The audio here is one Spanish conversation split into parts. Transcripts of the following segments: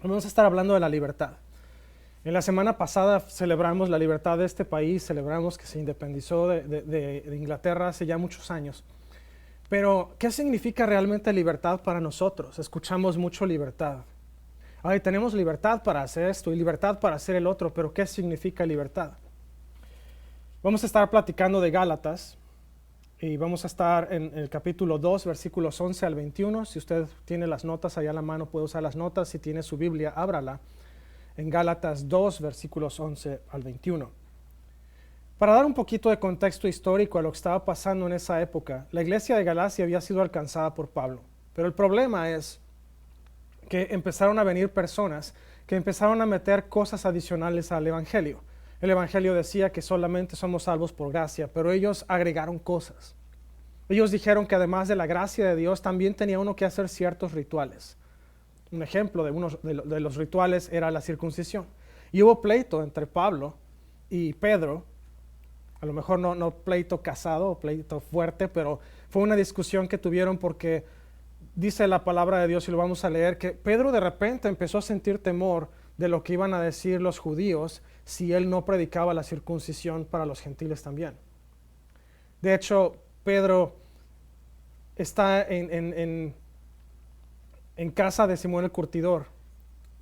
Vamos a estar hablando de la libertad. En la semana pasada celebramos la libertad de este país, celebramos que se independizó de Inglaterra hace ya muchos años. Pero, ¿qué significa realmente libertad para nosotros? Escuchamos mucho libertad. Ay, tenemos libertad para hacer esto y libertad para hacer el otro, pero ¿qué significa libertad? Vamos a estar platicando de Gálatas y vamos a estar en el capítulo 2, versículos 11 al 21. Si usted tiene las notas allá a la mano, puede usar las notas. Si tiene su Biblia, ábrala. En Gálatas 2, versículos 11 al 21. Para dar un poquito de contexto histórico a lo que estaba pasando en esa época, la iglesia de Galacia había sido alcanzada por Pablo. Pero el problema es que empezaron a venir personas que empezaron a meter cosas adicionales al Evangelio. El Evangelio decía que solamente somos salvos por gracia, pero ellos agregaron cosas. Ellos dijeron que además de la gracia de Dios, también tenía uno que hacer ciertos rituales. Un ejemplo de los rituales era la circuncisión. Y hubo pleito entre Pablo y Pedro, a lo mejor no pleito casado o pleito fuerte, pero fue una discusión que tuvieron porque dice la palabra de Dios, y lo vamos a leer, que Pedro de repente empezó a sentir temor de lo que iban a decir los judíos si él no predicaba la circuncisión para los gentiles también. De hecho, Pedro está en casa de Simón el Curtidor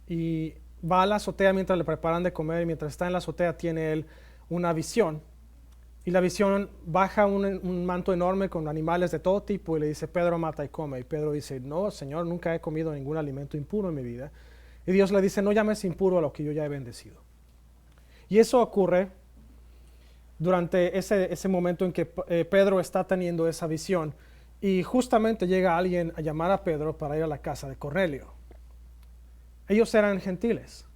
y va a la azotea mientras le preparan de comer, y mientras está en la azotea tiene él una visión. Y la visión baja un manto enorme con animales de todo tipo y le dice: Pedro, mata y come. Y Pedro dice: no, Señor, nunca he comido ningún alimento impuro en mi vida. Y Dios le dice: no llames impuro a lo que yo ya he bendecido. Y eso ocurre durante ese momento en que Pedro está teniendo esa visión. Y justamente llega alguien a llamar a Pedro para ir a la casa de Cornelio. Ellos eran gentiles.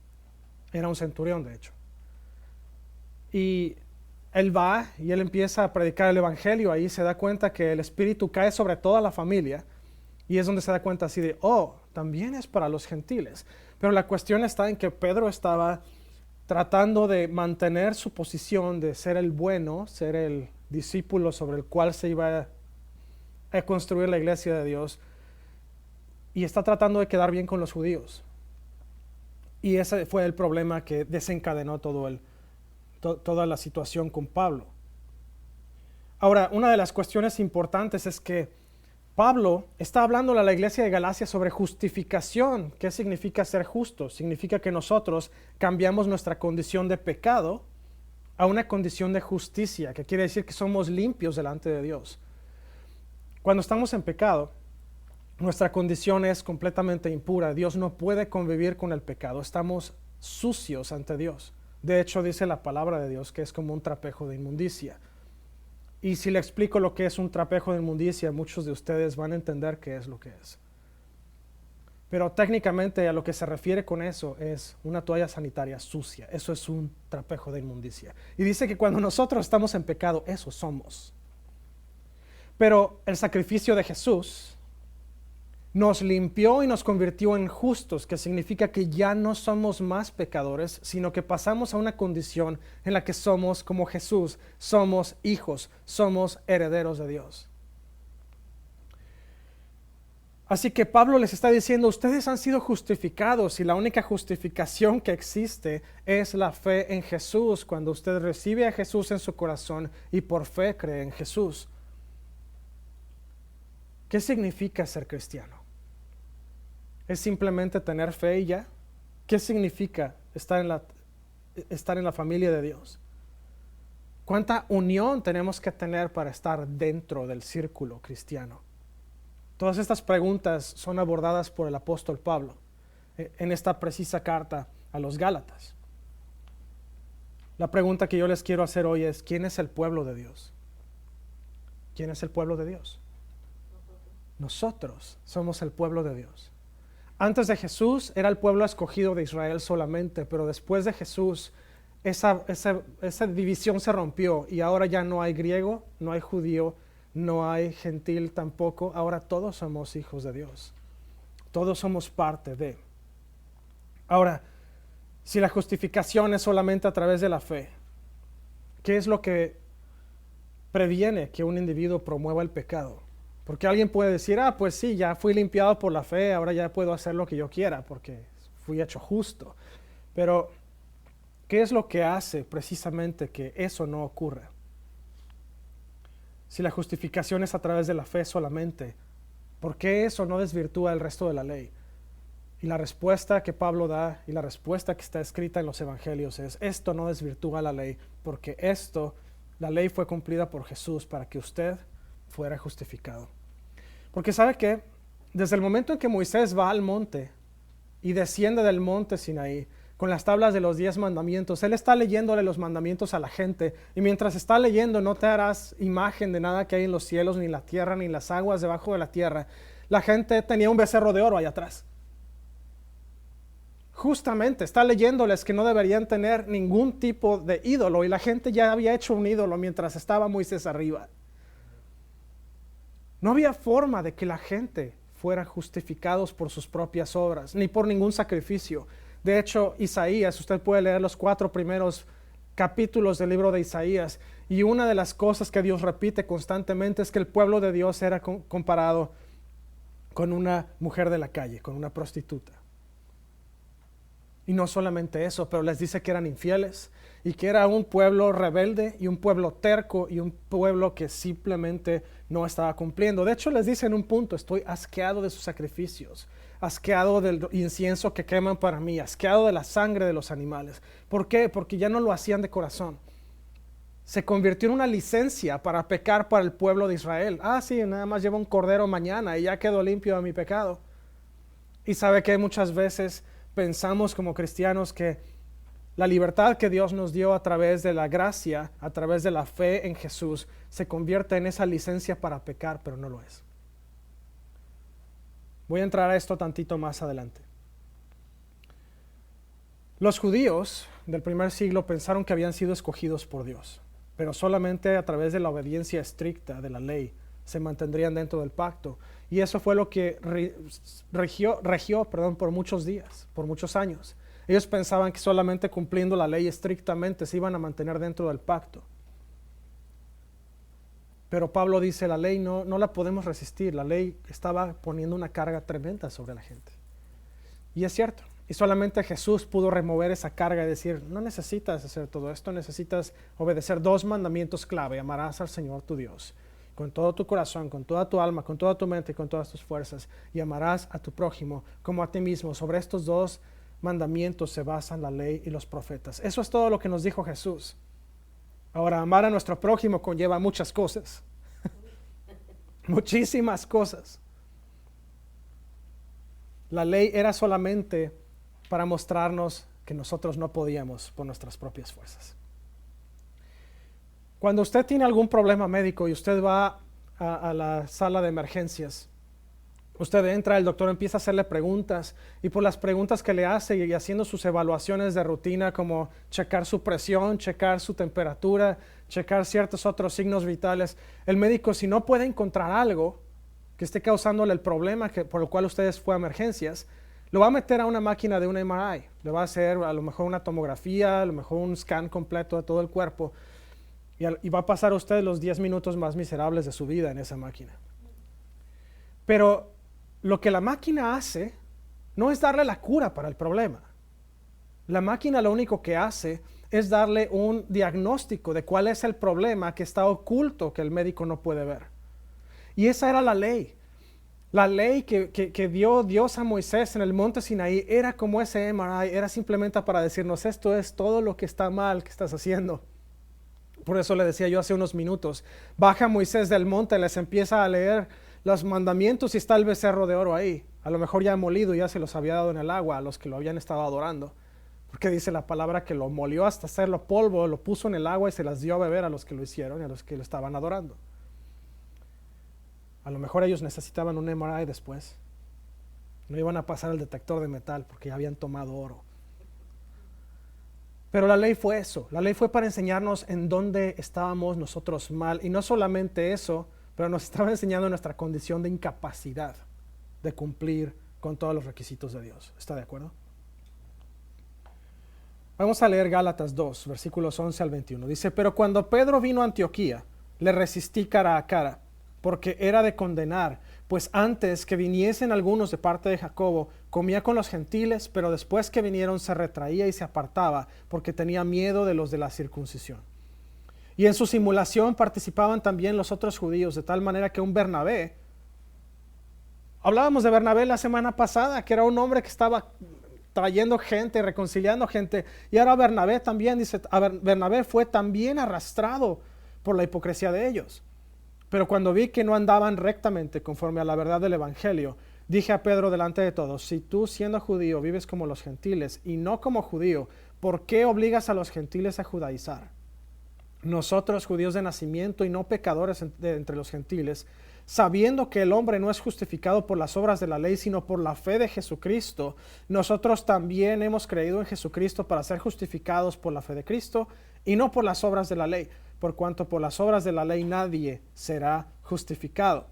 Era un centurión, de hecho. Y él va y él empieza a predicar el evangelio. Ahí se da cuenta que el Espíritu cae sobre toda la familia, y es donde se da cuenta así de: oh, también es para los gentiles. Pero la cuestión está en que Pedro estaba tratando de mantener su posición de ser el bueno, ser el discípulo sobre el cual se iba a construir la iglesia de Dios, y está tratando de quedar bien con los judíos. Y ese fue el problema que desencadenó toda la situación con Pablo. Ahora, una de las cuestiones importantes es que Pablo está hablando a la iglesia de Galacia sobre justificación. ¿Qué significa ser justo? Significa que nosotros cambiamos nuestra condición de pecado a una condición de justicia, que quiere decir que somos limpios delante de Dios. Cuando estamos en pecado, nuestra condición es completamente impura. Dios no puede convivir con el pecado. Estamos sucios ante Dios. De hecho, dice la palabra de Dios que es como un trapejo de inmundicia. Y si le explico lo que es un trapejo de inmundicia, muchos de ustedes van a entender qué es lo que es. Pero técnicamente a lo que se refiere con eso es una toalla sanitaria sucia. Eso es un trapejo de inmundicia. Y dice que cuando nosotros estamos en pecado, eso somos. Pero el sacrificio de Jesús nos limpió y nos convirtió en justos, que significa que ya no somos más pecadores, sino que pasamos a una condición en la que somos como Jesús, somos hijos, somos herederos de Dios. Así que Pablo les está diciendo: ustedes han sido justificados, y la única justificación que existe es la fe en Jesús, cuando usted recibe a Jesús en su corazón y por fe cree en Jesús. ¿Qué significa ser cristiano? ¿Es simplemente tener fe y ya? ¿Qué significa estar en la familia de Dios? ¿Cuánta unión tenemos que tener para estar dentro del círculo cristiano? Todas estas preguntas son abordadas por el apóstol Pablo en esta precisa carta a los Gálatas. La pregunta que yo les quiero hacer hoy es: ¿quién es el pueblo de Dios? ¿Quién es el pueblo de Dios? Nosotros somos el pueblo de Dios. Antes de Jesús era el pueblo escogido de Israel solamente, pero después de Jesús esa división se rompió, y ahora ya no hay griego, no hay judío, no hay gentil tampoco. Ahora todos somos hijos de Dios. Todos somos parte de. Ahora, si la justificación es solamente a través de la fe, ¿qué es lo que previene que un individuo promueva el pecado? Porque alguien puede decir: pues sí, ya fui limpiado por la fe, ahora ya puedo hacer lo que yo quiera porque fui hecho justo. Pero, ¿qué es lo que hace precisamente que eso no ocurra? Si la justificación es a través de la fe solamente, ¿por qué eso no desvirtúa el resto de la ley? Y la respuesta que Pablo da y la respuesta que está escrita en los evangelios es: esto no desvirtúa la ley, porque la ley fue cumplida por Jesús para que usted fuera justificado. Porque ¿sabe qué? Desde el momento en que Moisés va al monte y desciende del monte Sinaí con las tablas de los 10 mandamientos, él está leyéndole los mandamientos a la gente, y mientras está leyendo: no te harás imagen de nada que hay en los cielos, ni la tierra, ni las aguas debajo de la tierra. La gente tenía un becerro de oro allá atrás. Justamente está leyéndoles que no deberían tener ningún tipo de ídolo, y la gente ya había hecho un ídolo mientras estaba Moisés arriba. No había forma de que la gente fuera justificados por sus propias obras, ni por ningún sacrificio. De hecho, Isaías, usted puede leer los 4 primeros capítulos del libro de Isaías, y una de las cosas que Dios repite constantemente es que el pueblo de Dios era comparado con una mujer de la calle, con una prostituta. Y no solamente eso, pero les dice que eran infieles y que era un pueblo rebelde y un pueblo terco y un pueblo que simplemente no estaba cumpliendo. De hecho, les dice en un punto: estoy asqueado de sus sacrificios, asqueado del incienso que queman para mí, asqueado de la sangre de los animales. ¿Por qué? Porque ya no lo hacían de corazón. Se convirtió en una licencia para pecar para el pueblo de Israel. Sí, nada más llevo un cordero mañana y ya quedo limpio de mi pecado. Y sabe que muchas veces pensamos como cristianos que la libertad que Dios nos dio a través de la gracia, a través de la fe en Jesús, se convierte en esa licencia para pecar, pero no lo es. Voy a entrar a esto tantito más adelante. Los judíos del primer siglo pensaron que habían sido escogidos por Dios, pero solamente a través de la obediencia estricta de la ley se mantendrían dentro del pacto. Y eso fue lo que regió por muchos días, por muchos años. Ellos pensaban que solamente cumpliendo la ley estrictamente se iban a mantener dentro del pacto. Pero Pablo dice: la ley no la podemos resistir. La ley estaba poniendo una carga tremenda sobre la gente. Y es cierto. Y solamente Jesús pudo remover esa carga y decir: no necesitas hacer todo esto, necesitas obedecer 2 mandamientos clave. Amarás al Señor tu Dios con todo tu corazón, con toda tu alma, con toda tu mente y con todas tus fuerzas, y amarás a tu prójimo como a ti mismo. Sobre estos 2 mandamientos se basan la ley y los profetas. Eso es todo lo que nos dijo Jesús. Ahora, amar a nuestro prójimo conlleva muchas cosas. Muchísimas cosas. La ley era solamente para mostrarnos que nosotros no podíamos por nuestras propias fuerzas. Cuando usted tiene algún problema médico y usted va a la sala de emergencias, usted entra, el doctor empieza a hacerle preguntas, y por las preguntas que le hace y haciendo sus evaluaciones de rutina, como checar su presión, checar su temperatura, checar ciertos otros signos vitales, el médico, si no puede encontrar algo que esté causándole el problema por el cual usted fue a emergencias, lo va a meter a una máquina de un MRI. Le va a hacer a lo mejor una tomografía, a lo mejor un scan completo de todo el cuerpo, y va a pasar usted los 10 minutos más miserables de su vida en esa máquina. Pero lo que la máquina hace no es darle la cura para el problema. La máquina lo único que hace es darle un diagnóstico de cuál es el problema que está oculto, que el médico no puede ver. Y esa era la ley. La ley que dio Dios a Moisés en el monte Sinaí era como ese MRI, era simplemente para decirnos: esto es todo lo que está mal que estás haciendo. Por eso le decía yo hace unos minutos, baja Moisés del monte, les empieza a leer los mandamientos y está el becerro de oro ahí. A lo mejor ya molido, ya se los había dado en el agua a los que lo habían estado adorando. Porque dice la palabra que lo molió hasta hacerlo polvo, lo puso en el agua y se las dio a beber a los que lo hicieron y a los que lo estaban adorando. A lo mejor ellos necesitaban un MRI después. No iban a pasar el detector de metal porque ya habían tomado oro. Pero la ley fue eso. La ley fue para enseñarnos en dónde estábamos nosotros mal. Y no solamente eso, pero nos estaba enseñando nuestra condición de incapacidad de cumplir con todos los requisitos de Dios. ¿Está de acuerdo? Vamos a leer Gálatas 2, versículos 11 al 21. Dice: pero cuando Pedro vino a Antioquía, le resistí cara a cara, porque era de condenar, pues antes que viniesen algunos de parte de Jacobo, comía con los gentiles, pero después que vinieron se retraía y se apartaba, porque tenía miedo de los de la circuncisión. Y en su simulación participaban también los otros judíos, de tal manera que un Bernabé, hablábamos de Bernabé la semana pasada, que era un hombre que estaba trayendo gente, reconciliando gente, y ahora Bernabé también, dice, Bernabé fue también arrastrado por la hipocresía de ellos. Pero cuando vi que no andaban rectamente conforme a la verdad del Evangelio, dije a Pedro delante de todos, si tú siendo judío vives como los gentiles y no como judío, ¿por qué obligas a los gentiles a judaizar? Nosotros, judíos de nacimiento y no pecadores entre los gentiles, sabiendo que el hombre no es justificado por las obras de la ley, sino por la fe de Jesucristo, nosotros también hemos creído en Jesucristo para ser justificados por la fe de Cristo y no por las obras de la ley, por cuanto por las obras de la ley nadie será justificado.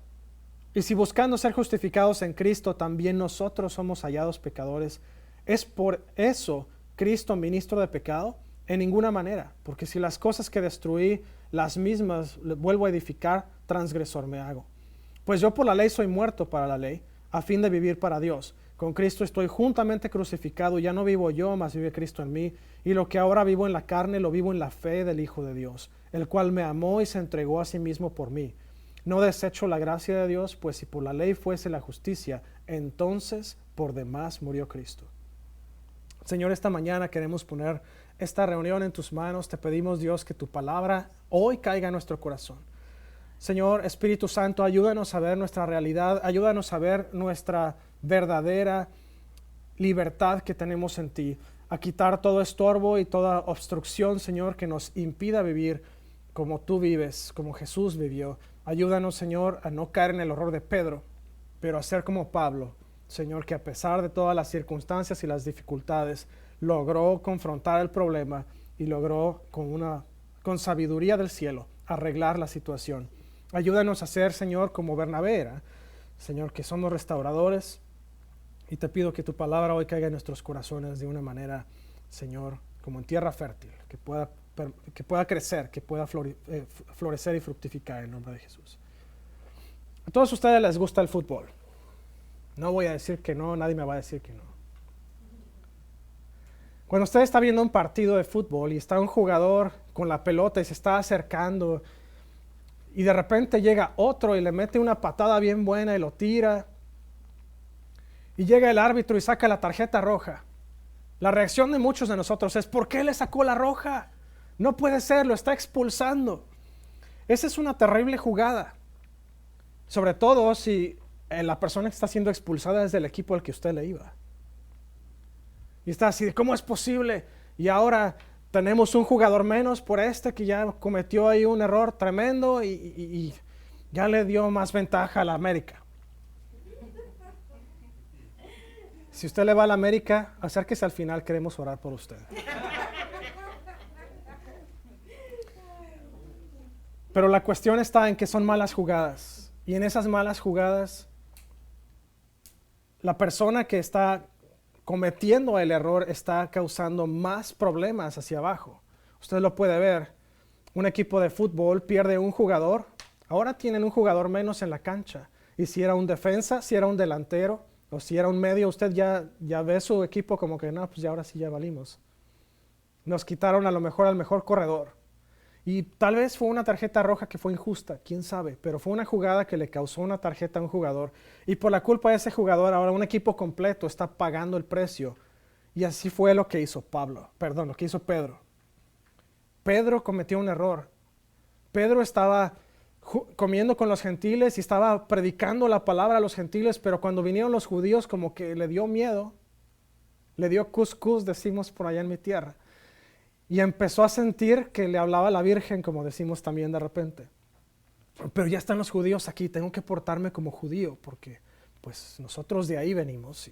Y si buscando ser justificados en Cristo, también nosotros somos hallados pecadores, ¿es por eso Cristo ministro de pecado? En ninguna manera, porque si las cosas que destruí, las mismas vuelvo a edificar, transgresor me hago. Pues yo por la ley soy muerto para la ley, a fin de vivir para Dios. Con Cristo estoy juntamente crucificado, ya no vivo yo, mas vive Cristo en mí, y lo que ahora vivo en la carne, lo vivo en la fe del Hijo de Dios, el cual me amó y se entregó a sí mismo por mí. No desecho la gracia de Dios, pues si por la ley fuese la justicia, entonces por demás murió Cristo. Señor, esta mañana queremos poner esta reunión en tus manos. Te pedimos, Dios, que tu palabra hoy caiga en nuestro corazón. Señor, Espíritu Santo, ayúdanos a ver nuestra realidad, ayúdanos a ver nuestra verdadera libertad que tenemos en ti, a quitar todo estorbo y toda obstrucción, Señor, que nos impida vivir como tú vives, como Jesús vivió. Ayúdanos, Señor, a no caer en el error de Pedro, pero a ser como Pablo, Señor, que a pesar de todas las circunstancias y las dificultades, logró confrontar el problema y logró con sabiduría del cielo arreglar la situación. Ayúdanos a ser, Señor, como Bernabé era, Señor, que somos restauradores, y te pido que tu palabra hoy caiga en nuestros corazones de una manera, Señor, como en tierra fértil, que pueda crecer, que pueda florecer y fructificar en nombre de Jesús. A todos ustedes les gusta el fútbol. No voy a decir que no, nadie me va a decir que no. Cuando usted está viendo un partido de fútbol y está un jugador con la pelota y se está acercando y de repente llega otro y le mete una patada bien buena y lo tira, y llega el árbitro y saca la tarjeta roja, la reacción de muchos de nosotros es: ¿por qué le sacó la roja? No puede ser, lo está expulsando. Esa es una terrible jugada, sobre todo si la persona que está siendo expulsada es del equipo al que usted le iba. Y está así, ¿cómo es posible? Y ahora tenemos un jugador menos por que ya cometió ahí un error tremendo y ya le dio más ventaja a la América. Si usted le va a la América, acérquese al final, queremos orar por usted. Pero la cuestión está en que son malas jugadas. Y en esas malas jugadas, la persona que está cometiendo el error está causando más problemas hacia abajo. Usted lo puede ver. Un equipo de fútbol pierde un jugador. Ahora tienen un jugador menos en la cancha. Y si era un defensa, si era un delantero, o si era un medio, usted ya ve su equipo como que no, pues ya ahora sí ya valimos. Nos quitaron a lo mejor al mejor corredor. Y tal vez fue una tarjeta roja que fue injusta, quién sabe, pero fue una jugada que le causó una tarjeta a un jugador. Y por la culpa de ese jugador, ahora un equipo completo está pagando el precio. Y así fue lo que hizo lo que hizo Pedro. Pedro cometió un error. Pedro estaba comiendo con los gentiles y estaba predicando la palabra a los gentiles, pero cuando vinieron los judíos como que le dio miedo, le dio cuscús, decimos por allá en mi tierra, y empezó a sentir que le hablaba la Virgen, como decimos también de repente. Pero ya están los judíos aquí, tengo que portarme como judío, porque pues nosotros de ahí venimos.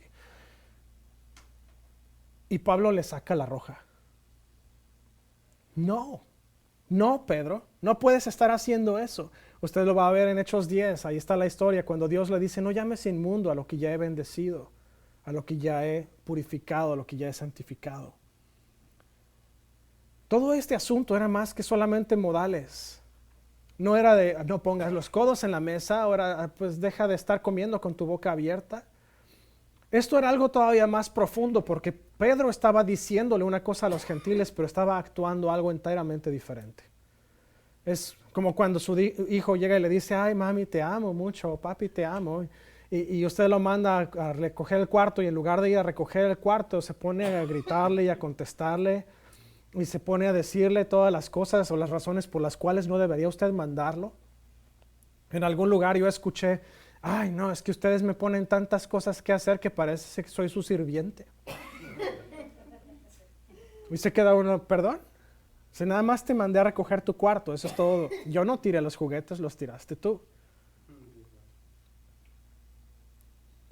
Y Pablo le saca la roja. No, Pedro, no puedes estar haciendo eso. Usted lo va a ver en Hechos 10, ahí está la historia, cuando Dios le dice: no llames inmundo a lo que ya he bendecido, a lo que ya he purificado, a lo que ya he santificado. Todo este asunto era más que solamente modales. No era de no pongas los codos en la mesa, ahora pues deja de estar comiendo con tu boca abierta. Esto era algo todavía más profundo porque Pedro estaba diciéndole una cosa a los gentiles, pero estaba actuando algo enteramente diferente. Es como cuando su hijo llega y le dice, ay mami te amo mucho, papi te amo. Y usted lo manda a recoger el cuarto y en lugar de ir a recoger el cuarto se pone a gritarle y a contestarle y se pone a decirle todas las cosas o las razones por las cuales no debería usted mandarlo. En algún lugar yo escuché, ay no, es que ustedes me ponen tantas cosas que hacer que parece que soy su sirviente. Y se queda uno, perdón. Si nada más te mandé a recoger tu cuarto, eso es todo. Yo no tiré los juguetes, los tiraste tú.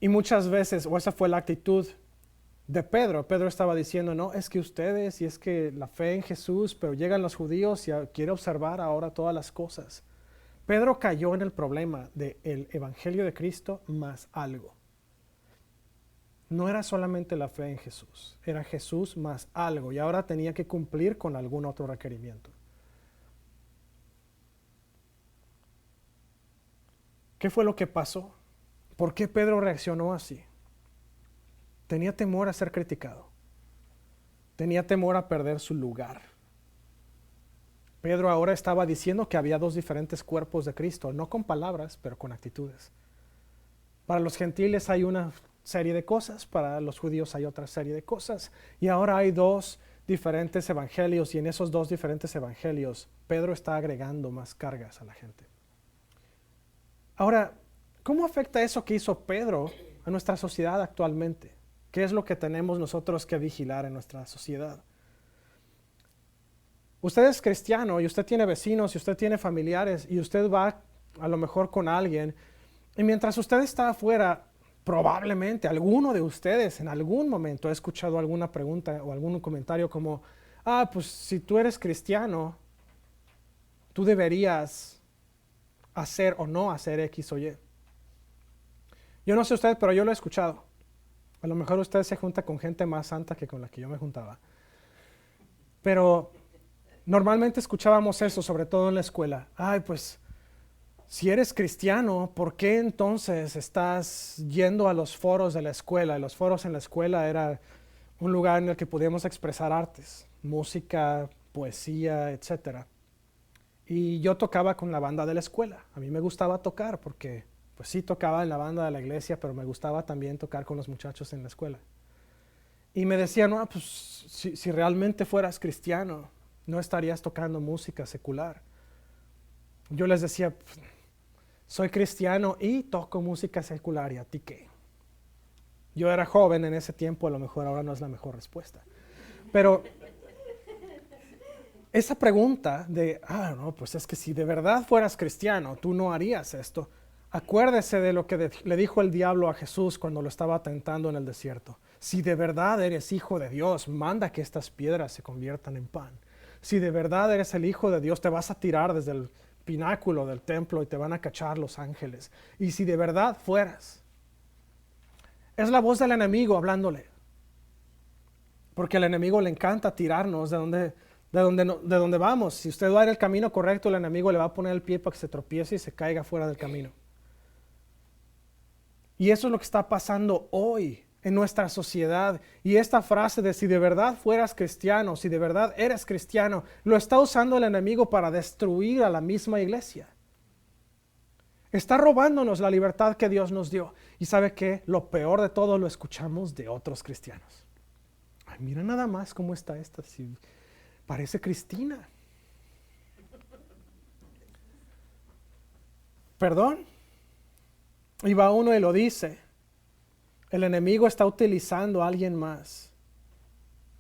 Y muchas veces, o esa fue la actitud de Pedro. Pedro estaba diciendo, no, es que ustedes, y es que la fe en Jesús, pero llegan los judíos y quiere observar ahora todas las cosas. Pedro cayó en el problema del Evangelio de Cristo más algo. No era solamente la fe en Jesús, era Jesús más algo, y ahora tenía que cumplir con algún otro requerimiento. ¿Qué fue lo que pasó? ¿Por qué Pedro reaccionó así? Tenía temor a ser criticado. Tenía temor a perder su lugar. Pedro ahora estaba diciendo que había dos diferentes cuerpos de Cristo, no con palabras, pero con actitudes. Para los gentiles hay una serie de cosas, para los judíos hay otra serie de cosas. Y ahora hay dos diferentes evangelios y en esos dos diferentes evangelios Pedro está agregando más cargas a la gente. Ahora, ¿cómo afecta eso que hizo Pedro a nuestra sociedad actualmente? ¿Qué es lo que tenemos nosotros que vigilar en nuestra sociedad? Usted es cristiano y usted tiene vecinos y usted tiene familiares y usted va a lo mejor con alguien y mientras usted está afuera, probablemente alguno de ustedes en algún momento ha escuchado alguna pregunta o algún comentario como, pues si tú eres cristiano, tú deberías hacer o no hacer X o Y. Yo no sé usted, pero yo lo he escuchado. A lo mejor usted se junta con gente más santa que con la que yo me juntaba. Pero normalmente escuchábamos eso, sobre todo en la escuela. Pues si eres cristiano, ¿por qué entonces estás yendo a los foros de la escuela? Y los foros en la escuela era un lugar en el que podíamos expresar artes, música, poesía, etc. Y yo tocaba con la banda de la escuela. A mí me gustaba tocar porque pues sí tocaba en la banda de la iglesia, pero me gustaba también tocar con los muchachos en la escuela. Y me decían, no, pues si realmente fueras cristiano, no estarías tocando música secular. Yo les decía, soy cristiano y toco música secular, ¿y a ti qué? Yo era joven en ese tiempo, a lo mejor ahora no es la mejor respuesta. Pero esa pregunta de, no, pues es que si de verdad fueras cristiano, tú no harías esto. Acuérdese de lo que le dijo el diablo a Jesús cuando lo estaba tentando en el desierto. Si de verdad eres hijo de Dios, manda que estas piedras se conviertan en pan. Si de verdad eres el hijo de Dios, te vas a tirar desde el pináculo del templo y te van a cachar los ángeles. Y si de verdad fueras, es la voz del enemigo hablándole. Porque al enemigo le encanta tirarnos de donde vamos. Si usted va en el camino correcto, el enemigo le va a poner el pie para que se tropiece y se caiga fuera del camino. Y eso es lo que está pasando hoy en nuestra sociedad. Y esta frase de si de verdad fueras cristiano, si de verdad eres cristiano, lo está usando el enemigo para destruir a la misma iglesia. Está robándonos la libertad que Dios nos dio. Y ¿sabe qué? Lo peor de todo lo escuchamos de otros cristianos. Mira nada más cómo está esta, si parece Cristina. ¿Perdón? Y va uno y lo dice. El enemigo está utilizando a alguien más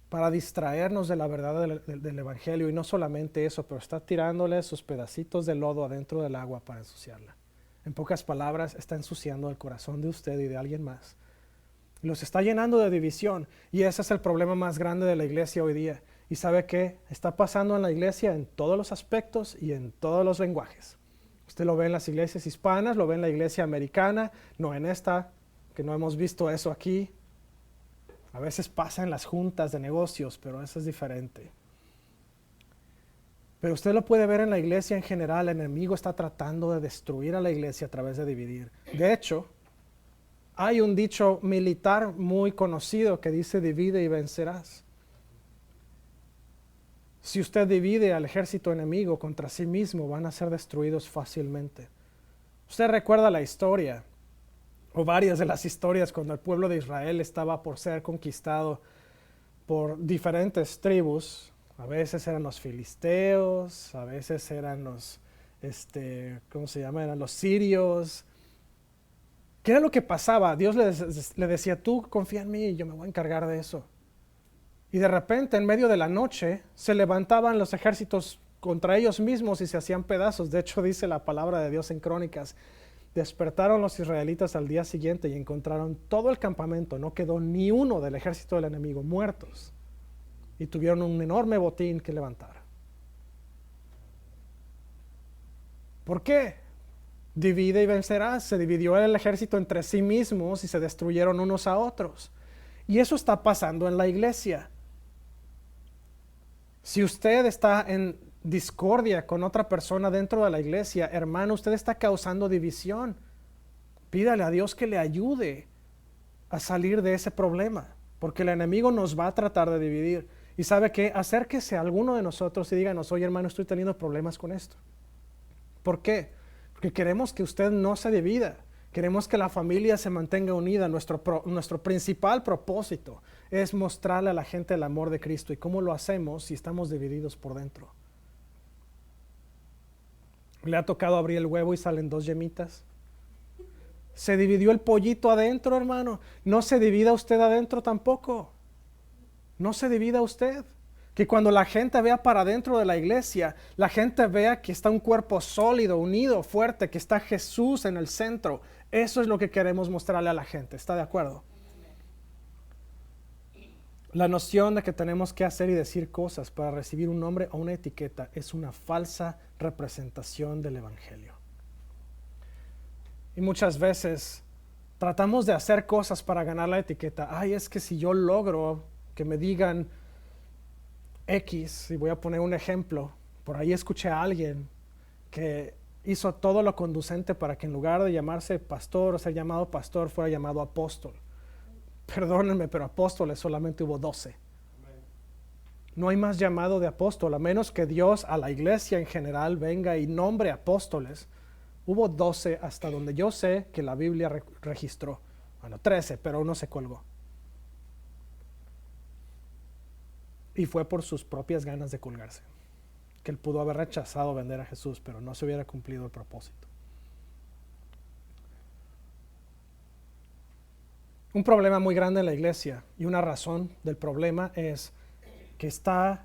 para distraernos de la verdad del Evangelio. Y no solamente eso, pero está tirándole sus pedacitos de lodo adentro del agua para ensuciarla. En pocas palabras, está ensuciando el corazón de usted y de alguien más. Los está llenando de división. Y ese es el problema más grande de la iglesia hoy día. ¿Y sabe qué? Está pasando en la iglesia en todos los aspectos y en todos los lenguajes. Usted lo ve en las iglesias hispanas, lo ve en la iglesia americana, no en esta, que no hemos visto eso aquí. A veces pasa en las juntas de negocios, pero eso es diferente. Pero usted lo puede ver en la iglesia en general. El enemigo está tratando de destruir a la iglesia a través de dividir. De hecho, hay un dicho militar muy conocido que dice: divide y vencerás. Si usted divide al ejército enemigo contra sí mismo, van a ser destruidos fácilmente. Usted recuerda la historia, o varias de las historias, cuando el pueblo de Israel estaba por ser conquistado por diferentes tribus. A veces eran los filisteos, a veces eran los, ¿cómo se llama? Eran los sirios. ¿Qué era lo que pasaba? Dios le decía: tú confía en mí y yo me voy a encargar de eso. Y de repente, en medio de la noche, se levantaban los ejércitos contra ellos mismos y se hacían pedazos. De hecho, dice la palabra de Dios en Crónicas: despertaron los israelitas al día siguiente y encontraron todo el campamento, no quedó ni uno del ejército del enemigo, muertos. Y tuvieron un enorme botín que levantar. ¿Por qué? Divide y vencerás. Se dividió el ejército entre sí mismos y se destruyeron unos a otros. Y eso está pasando en la iglesia. Si usted está en discordia con otra persona dentro de la iglesia, hermano, usted está causando división. Pídale a Dios que le ayude a salir de ese problema, porque el enemigo nos va a tratar de dividir. Y sabe que acérquese a alguno de nosotros y díganos: oye, hermano, estoy teniendo problemas con esto. ¿Por qué? Porque queremos que usted no se divida. Queremos que la familia se mantenga unida. Nuestro principal propósito es mostrarle a la gente el amor de Cristo. ¿Y cómo lo hacemos si estamos divididos por dentro? ¿Le ha tocado abrir el huevo y salen 2 yemitas? Se dividió el pollito adentro, hermano. No se divida usted adentro tampoco. No se divida usted. Que cuando la gente vea para adentro de la iglesia, la gente vea que está un cuerpo sólido, unido, fuerte, que está Jesús en el centro. Eso es lo que queremos mostrarle a la gente. ¿Está de acuerdo? La noción de que tenemos que hacer y decir cosas para recibir un nombre o una etiqueta es una falsa representación del evangelio. Y muchas veces tratamos de hacer cosas para ganar la etiqueta. Ay, es que si yo logro que me digan X, y voy a poner un ejemplo, por ahí escuché a alguien que hizo todo lo conducente para que en lugar de llamarse pastor o ser llamado pastor, fuera llamado apóstol. Perdónenme, pero apóstoles solamente hubo 12. No hay más llamado de apóstol, a menos que Dios a la iglesia en general venga y nombre apóstoles. Hubo 12 hasta donde yo sé que la Biblia registró. Bueno, 13, pero uno se colgó. Y fue por sus propias ganas de colgarse, que él pudo haber rechazado vender a Jesús, pero no se hubiera cumplido el propósito. Un problema muy grande en la iglesia, y una razón del problema es que está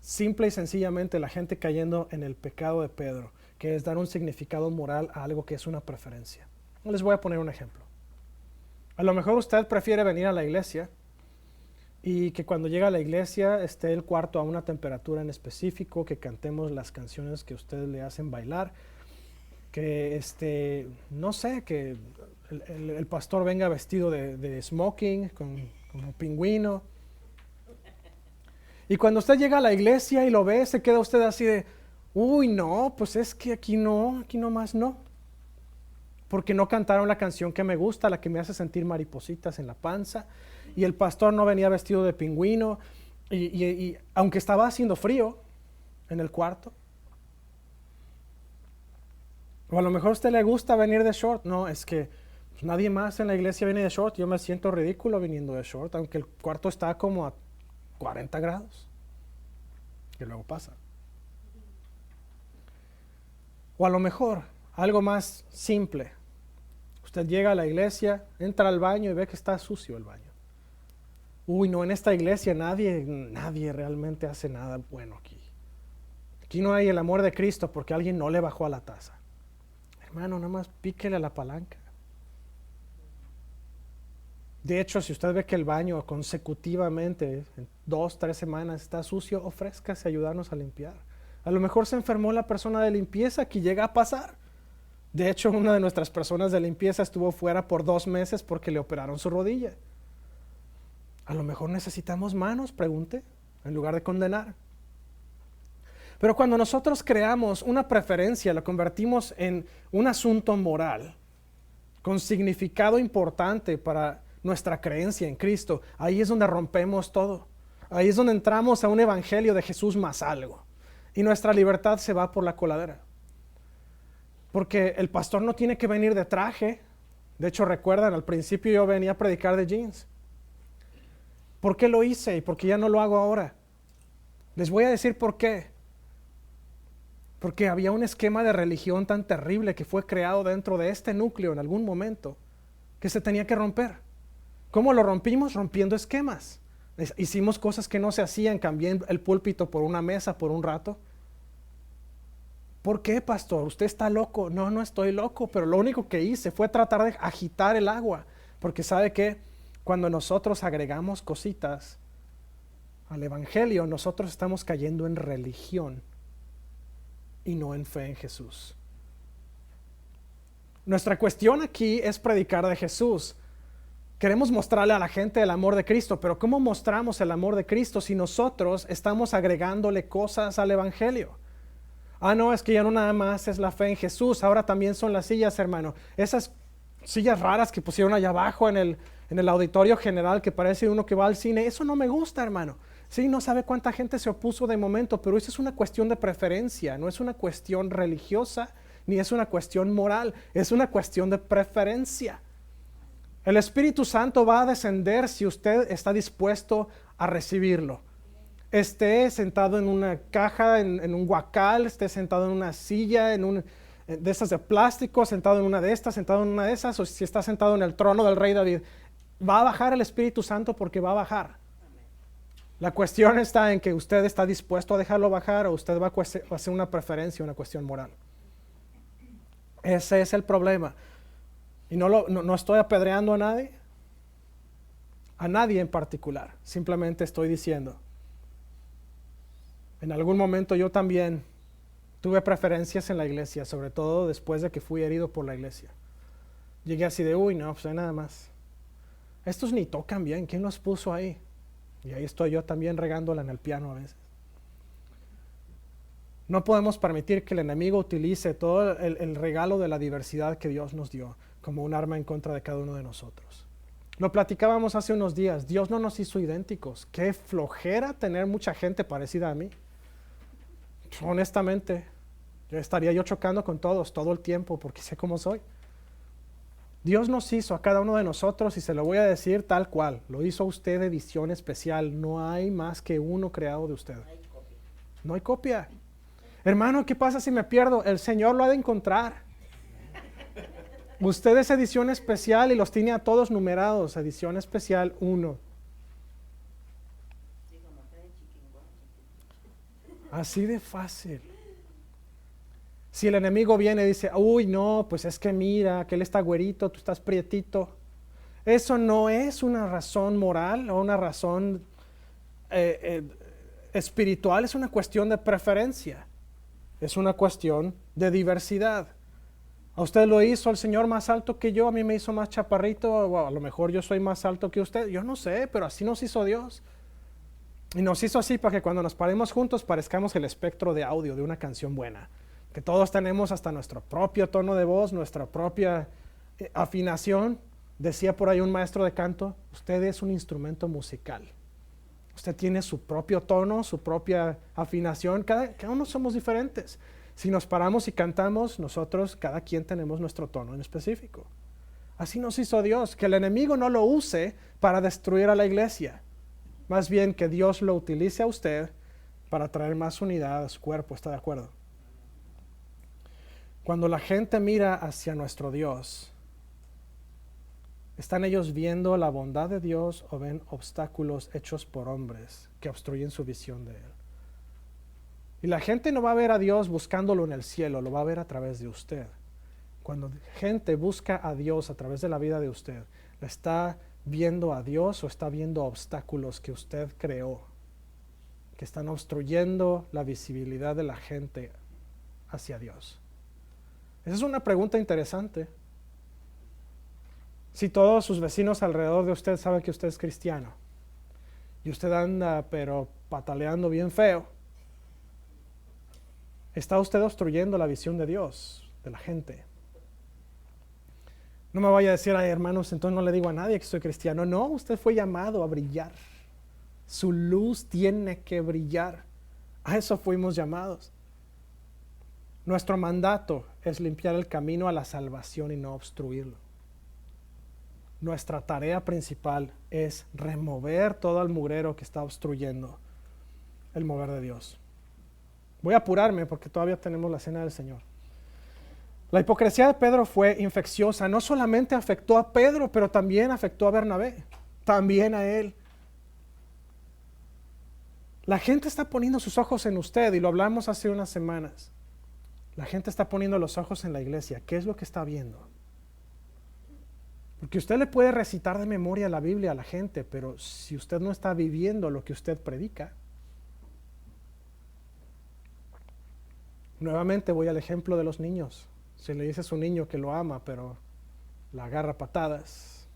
simple y sencillamente la gente cayendo en el pecado de Pedro, que es dar un significado moral a algo que es una preferencia. Les voy a poner un ejemplo. A lo mejor usted prefiere venir a la iglesia y que cuando llega a la iglesia esté el cuarto a una temperatura en específico, que cantemos las canciones que ustedes le hacen bailar, que no sé, que el pastor venga vestido de smoking, como pingüino. Y cuando usted llega a la iglesia y lo ve, se queda usted así de: uy, no, pues es que aquí nomás no. Porque no cantaron la canción que me gusta, la que me hace sentir maripositas en la panza. Y el pastor no venía vestido de pingüino. Y aunque estaba haciendo frío en el cuarto. O a lo mejor a usted le gusta venir de short. No, es que pues, nadie más en la iglesia viene de short. Yo me siento ridículo viniendo de short, aunque el cuarto está como a 40 grados. Que luego pasa. O a lo mejor algo más simple. Usted llega a la iglesia, entra al baño y ve que está sucio el baño. Uy, no, en esta iglesia nadie realmente hace nada bueno aquí. Aquí no hay el amor de Cristo porque alguien no le bajó a la taza. Hermano, nada más píquele a la palanca. De hecho, si usted ve que el baño consecutivamente, en 2, 3 semanas está sucio, ofrézcase a ayudarnos a limpiar. A lo mejor se enfermó la persona de limpieza, que llega a pasar. De hecho, una de nuestras personas de limpieza estuvo fuera por 2 meses porque le operaron su rodilla. A lo mejor necesitamos manos, pregunte, en lugar de condenar. Pero cuando nosotros creamos una preferencia, lo convertimos en un asunto moral, con significado importante para nuestra creencia en Cristo, ahí es donde rompemos todo. Ahí es donde entramos a un evangelio de Jesús más algo. Y nuestra libertad se va por la coladera. Porque el pastor no tiene que venir de traje. De hecho, recuerdan, al principio yo venía a predicar de jeans. ¿Por qué lo hice y por qué ya no lo hago ahora? Les voy a decir por qué. Porque había un esquema de religión tan terrible que fue creado dentro de este núcleo en algún momento que se tenía que romper. ¿Cómo lo rompimos? Rompiendo esquemas. Hicimos cosas que no se hacían, cambié el púlpito por una mesa por un rato. ¿Por qué, pastor? ¿Usted está loco? No, no estoy loco, pero lo único que hice fue tratar de agitar el agua, porque ¿sabe qué? Cuando nosotros agregamos cositas al evangelio, nosotros estamos cayendo en religión y no en fe en Jesús. Nuestra cuestión aquí es predicar de Jesús. Queremos mostrarle a la gente el amor de Cristo, pero ¿cómo mostramos el amor de Cristo si nosotros estamos agregándole cosas al evangelio? Ah, no, es que ya no nada más es la fe en Jesús, ahora también son las sillas, hermano. Esas sillas raras que pusieron allá abajo en el auditorio general, que parece uno que va al cine, eso no me gusta, hermano. Sí, no sabe cuánta gente se opuso de momento, pero eso es una cuestión de preferencia, no es una cuestión religiosa, ni es una cuestión moral, es una cuestión de preferencia. El Espíritu Santo va a descender si usted está dispuesto a recibirlo. Esté sentado en una caja, en un guacal, esté sentado en una silla, de esas de plástico, sentado en una de estas, sentado en una de esas, o si está sentado en el trono del rey David, va a bajar el Espíritu Santo porque va a bajar. La cuestión está en que usted está dispuesto a dejarlo bajar o usted va a hacer una preferencia, una cuestión moral. Ese es el problema. Y no estoy apedreando a nadie en particular, simplemente estoy diciendo. En algún momento yo también tuve preferencias en la iglesia, sobre todo después de que fui herido por la iglesia. Llegué así de, uy, no, pues hay nada más. Estos ni tocan bien, ¿quién los puso ahí? Y ahí estoy yo también regándola en el piano a veces. No podemos permitir que el enemigo utilice todo el regalo de la diversidad que Dios nos dio como un arma en contra de cada uno de nosotros. Lo platicábamos hace unos días, Dios no nos hizo idénticos. Qué flojera tener mucha gente parecida a mí. Honestamente, estaría yo chocando con todos todo el tiempo porque sé cómo soy. Dios nos hizo a cada uno de nosotros y se lo voy a decir tal cual. Lo hizo a usted edición especial. No hay más que uno creado de usted. No hay copia. Hermano, ¿qué pasa si me pierdo? El Señor lo ha de encontrar. Usted es edición especial y los tiene a todos numerados. Edición especial 1. Así de fácil. Si el enemigo viene y dice, uy, no, pues es que mira, que él está güerito, tú estás prietito. Eso no es una razón moral o una razón espiritual, es una cuestión de preferencia. Es una cuestión de diversidad. A usted lo hizo el Señor más alto que yo, a mí me hizo más chaparrito, o a lo mejor yo soy más alto que usted. Yo no sé, pero así nos hizo Dios. Y nos hizo así para que cuando nos paremos juntos parezcamos el espectro de audio de una canción buena. Que todos tenemos hasta nuestro propio tono de voz, nuestra propia afinación. Decía por ahí un maestro de canto, usted es un instrumento musical. Usted tiene su propio tono, su propia afinación. Cada uno somos diferentes. Si nos paramos y cantamos, nosotros, cada quien tenemos nuestro tono en específico. Así nos hizo Dios, que el enemigo no lo use para destruir a la iglesia. Más bien que Dios lo utilice a usted para traer más unidad a su cuerpo, ¿está de acuerdo? Cuando la gente mira hacia nuestro Dios, ¿están ellos viendo la bondad de Dios o ven obstáculos hechos por hombres que obstruyen su visión de Él? Y la gente no va a ver a Dios buscándolo en el cielo, lo va a ver a través de usted. Cuando gente busca a Dios a través de la vida de usted, ¿le está viendo a Dios o está viendo obstáculos que usted creó, que están obstruyendo la visibilidad de la gente hacia Dios? Esa es una pregunta interesante. Si todos sus vecinos alrededor de usted saben que usted es cristiano y usted anda pero pataleando bien feo, está usted obstruyendo la visión de Dios, de la gente. No me vaya a decir, ay hermanos, entonces no le digo a nadie que soy cristiano. No, usted fue llamado a brillar. Su luz tiene que brillar. A eso fuimos llamados. Nuestro mandato es limpiar el camino a la salvación y no obstruirlo. Nuestra tarea principal es remover todo el mugrero que está obstruyendo el mover de Dios. Voy a apurarme porque todavía tenemos la cena del Señor. La hipocresía de Pedro fue infecciosa. No solamente afectó a Pedro, pero también afectó a Bernabé. También a él. La gente está poniendo sus ojos en usted y lo hablamos hace unas semanas. La gente está poniendo los ojos en la iglesia. ¿Qué es lo que está viendo? Porque usted le puede recitar de memoria la Biblia a la gente, pero si usted no está viviendo lo que usted predica. Nuevamente voy al ejemplo de los niños. Si le dice a su niño que lo ama, pero la agarra a patadas,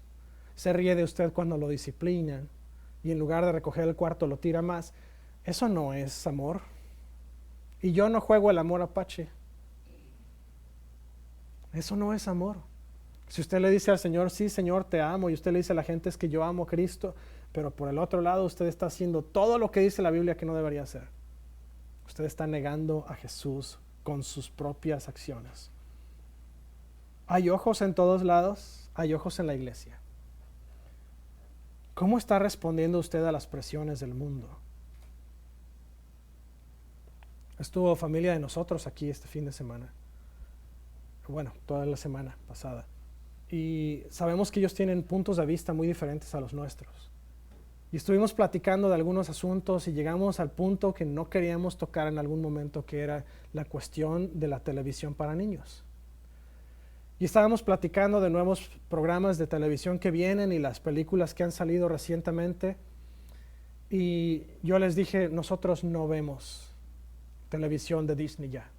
se ríe de usted cuando lo disciplinan y en lugar de recoger el cuarto lo tira más, eso no es amor. Y yo no juego el amor apache. Eso no es amor. Si usted le dice al Señor, sí Señor, te amo, y usted le dice a la gente, es que yo amo a Cristo, pero por el otro lado usted está haciendo todo lo que dice la Biblia que no debería hacer. Usted está negando a Jesús con sus propias acciones. Hay ojos en todos lados, hay ojos en la iglesia. ¿Cómo está respondiendo usted a las presiones del mundo? Estuvo familia de nosotros aquí este fin de semana. Bueno, toda la semana pasada. Y sabemos que ellos tienen puntos de vista muy diferentes a los nuestros. Y estuvimos platicando de algunos asuntos y llegamos al punto que no queríamos tocar en algún momento, que era la cuestión de la televisión para niños. Y estábamos platicando de nuevos programas de televisión que vienen y las películas que han salido recientemente. Y yo les dije, nosotros no vemos televisión de Disney ya,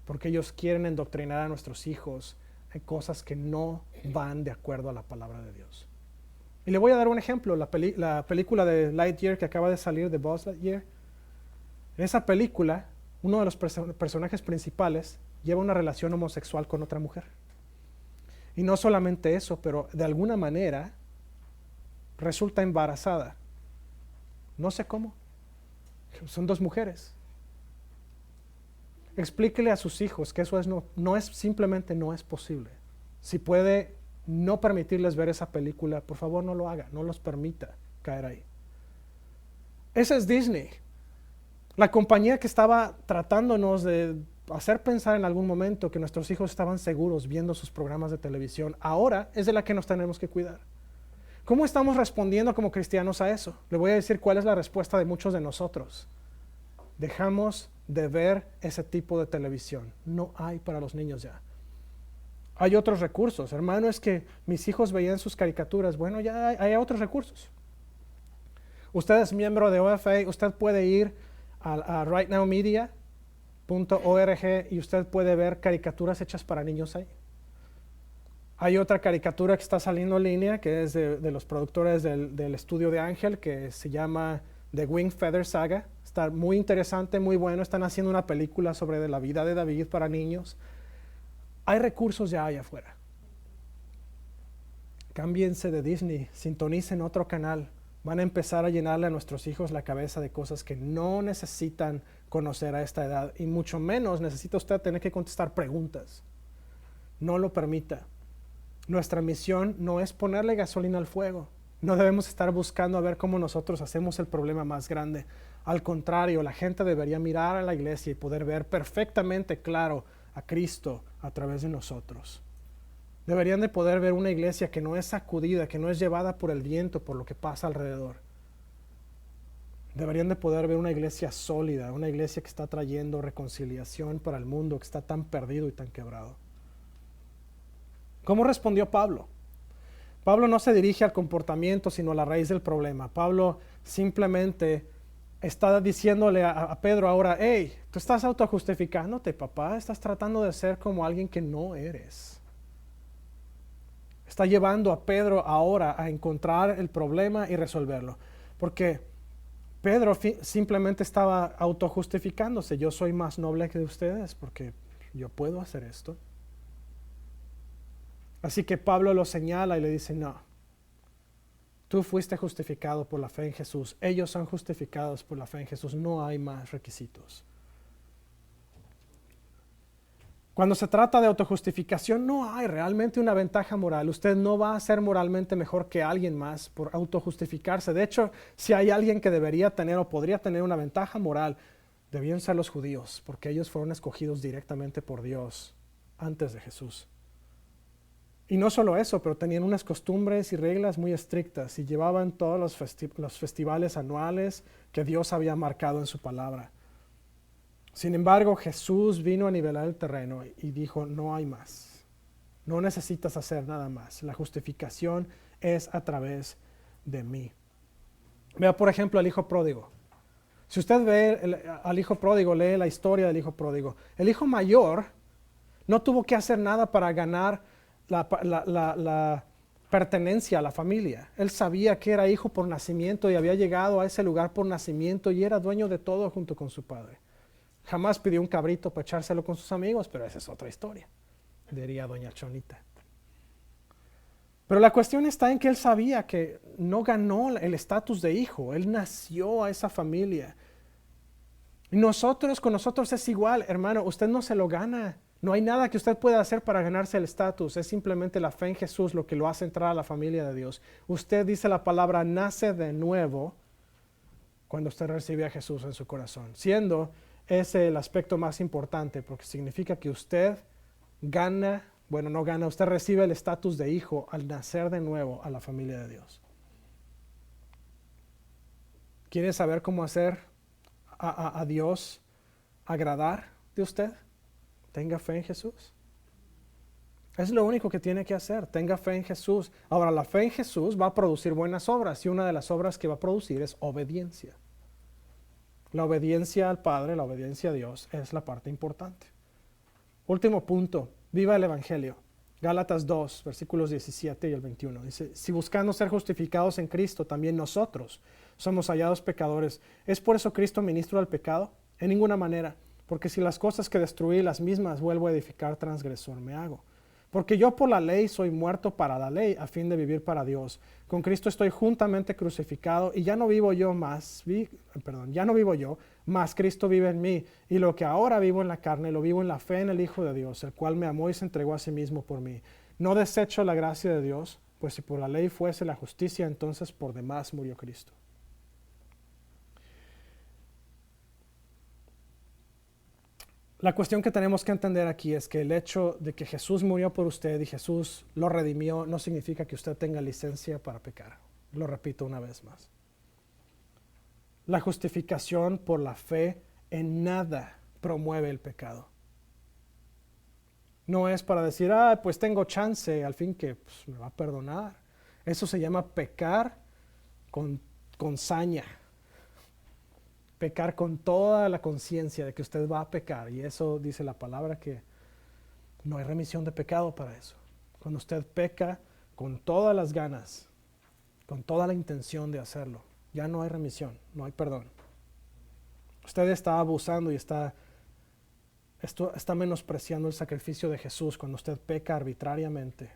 porque ellos quieren endoctrinar a nuestros hijos en cosas que no van de acuerdo a la palabra de Dios. Y le voy a dar un ejemplo, la película de Lightyear que acaba de salir, de Buzz Lightyear. En esa película, uno de los personajes principales lleva una relación homosexual con otra mujer. Y no solamente eso, pero de alguna manera resulta embarazada. No sé cómo. Son dos mujeres. Explíquele a sus hijos que eso simplemente no es posible. Si puede no permitirles ver esa película, por favor no lo haga, no los permita caer ahí. Esa es Disney. La compañía que estaba tratándonos de hacer pensar en algún momento que nuestros hijos estaban seguros viendo sus programas de televisión, ahora es de la que nos tenemos que cuidar. ¿Cómo estamos respondiendo como cristianos a eso? Le voy a decir cuál es la respuesta de muchos de nosotros. Dejamos de ver ese tipo de televisión. No hay para los niños ya. Hay otros recursos. Hermano, es que mis hijos veían sus caricaturas. Bueno, ya hay otros recursos. Usted es miembro de OFA, usted puede ir a rightnowmedia.org y usted puede ver caricaturas hechas para niños ahí. Hay otra caricatura que está saliendo en línea, que es de los productores del estudio de Ángel, que se llama The Winged Feather Saga. Está muy interesante, muy bueno. Están haciendo una película sobre la vida de David para niños. Hay recursos ya allá afuera. Cámbiense de Disney, sintonicen otro canal. Van a empezar a llenarle a nuestros hijos la cabeza de cosas que no necesitan conocer a esta edad. Y mucho menos necesita usted tener que contestar preguntas. No lo permita. Nuestra misión no es ponerle gasolina al fuego. No debemos estar buscando a ver cómo nosotros hacemos el problema más grande. Al contrario, la gente debería mirar a la iglesia y poder ver perfectamente claro a Cristo a través de nosotros. Deberían de poder ver una iglesia que no es sacudida, que no es llevada por el viento, por lo que pasa alrededor. Deberían de poder ver una iglesia sólida, una iglesia que está trayendo reconciliación para el mundo que está tan perdido y tan quebrado. ¿Cómo respondió Pablo? Pablo no se dirige al comportamiento, sino a la raíz del problema. Pablo simplemente está diciéndole a Pedro ahora, hey, tú estás autojustificándote, papá, estás tratando de ser como alguien que no eres. Está llevando a Pedro ahora a encontrar el problema y resolverlo. Porque Pedro simplemente estaba autojustificándose. Yo soy más noble que ustedes porque yo puedo hacer esto. Así que Pablo lo señala y le dice, no, tú fuiste justificado por la fe en Jesús. Ellos son justificados por la fe en Jesús. No hay más requisitos. Cuando se trata de autojustificación, no hay realmente una ventaja moral. Usted no va a ser moralmente mejor que alguien más por autojustificarse. De hecho, si hay alguien que debería tener o podría tener una ventaja moral, debían ser los judíos, porque ellos fueron escogidos directamente por Dios antes de Jesús. Y no solo eso, pero tenían unas costumbres y reglas muy estrictas y llevaban todos los festivales anuales que Dios había marcado en su palabra. Sin embargo, Jesús vino a nivelar el terreno y dijo, no hay más. No necesitas hacer nada más. La justificación es a través de mí. Vea, por ejemplo, al hijo pródigo. Si usted ve al hijo pródigo, lee la historia del hijo pródigo. El hijo mayor no tuvo que hacer nada para ganar la pertenencia a la familia. Él sabía que era hijo por nacimiento y había llegado a ese lugar por nacimiento y era dueño de todo junto con su padre. Jamás pidió un cabrito para echárselo con sus amigos, pero esa es otra historia, diría doña Chonita. Pero la cuestión está en que él sabía que no ganó el estatus de hijo, él nació a esa familia. Y con nosotros es igual, hermano, usted no se lo gana. No hay nada que usted pueda hacer para ganarse el estatus, es simplemente la fe en Jesús lo que lo hace entrar a la familia de Dios. Usted dice la palabra nace de nuevo cuando usted recibe a Jesús en su corazón, siendo ese el aspecto más importante, porque significa que usted usted recibe el estatus de hijo al nacer de nuevo a la familia de Dios. ¿Quiere saber cómo hacer a Dios agradar de usted? Tenga fe en Jesús. Es lo único que tiene que hacer. Tenga fe en Jesús. Ahora, la fe en Jesús va a producir buenas obras y una de las obras que va a producir es obediencia. La obediencia al Padre, la obediencia a Dios es la parte importante. Último punto, viva el Evangelio. Gálatas 2, versículos 17 y el 21. Dice, si buscando ser justificados en Cristo, también nosotros somos hallados pecadores. ¿Es por eso Cristo ministro del pecado? En ninguna manera. Porque si las cosas que destruí las mismas vuelvo a edificar, transgresor me hago. Porque yo por la ley soy muerto para la ley, a fin de vivir para Dios. Con Cristo estoy juntamente crucificado y ya no vivo yo, mas Cristo vive en mí. Y lo que ahora vivo en la carne, lo vivo en la fe en el Hijo de Dios, el cual me amó y se entregó a sí mismo por mí. No desecho la gracia de Dios, pues si por la ley fuese la justicia, entonces por demás murió Cristo. La cuestión que tenemos que entender aquí es que el hecho de que Jesús murió por usted y Jesús lo redimió no significa que usted tenga licencia para pecar. Lo repito una vez más. La justificación por la fe en nada promueve el pecado. No es para decir, pues tengo chance, al fin que me va a perdonar. Eso se llama pecar con saña. Pecar con toda la conciencia de que usted va a pecar. Y eso dice la palabra que no hay remisión de pecado para eso. Cuando usted peca con todas las ganas, con toda la intención de hacerlo, ya no hay remisión, no hay perdón. Usted está abusando y está menospreciando el sacrificio de Jesús cuando usted peca arbitrariamente.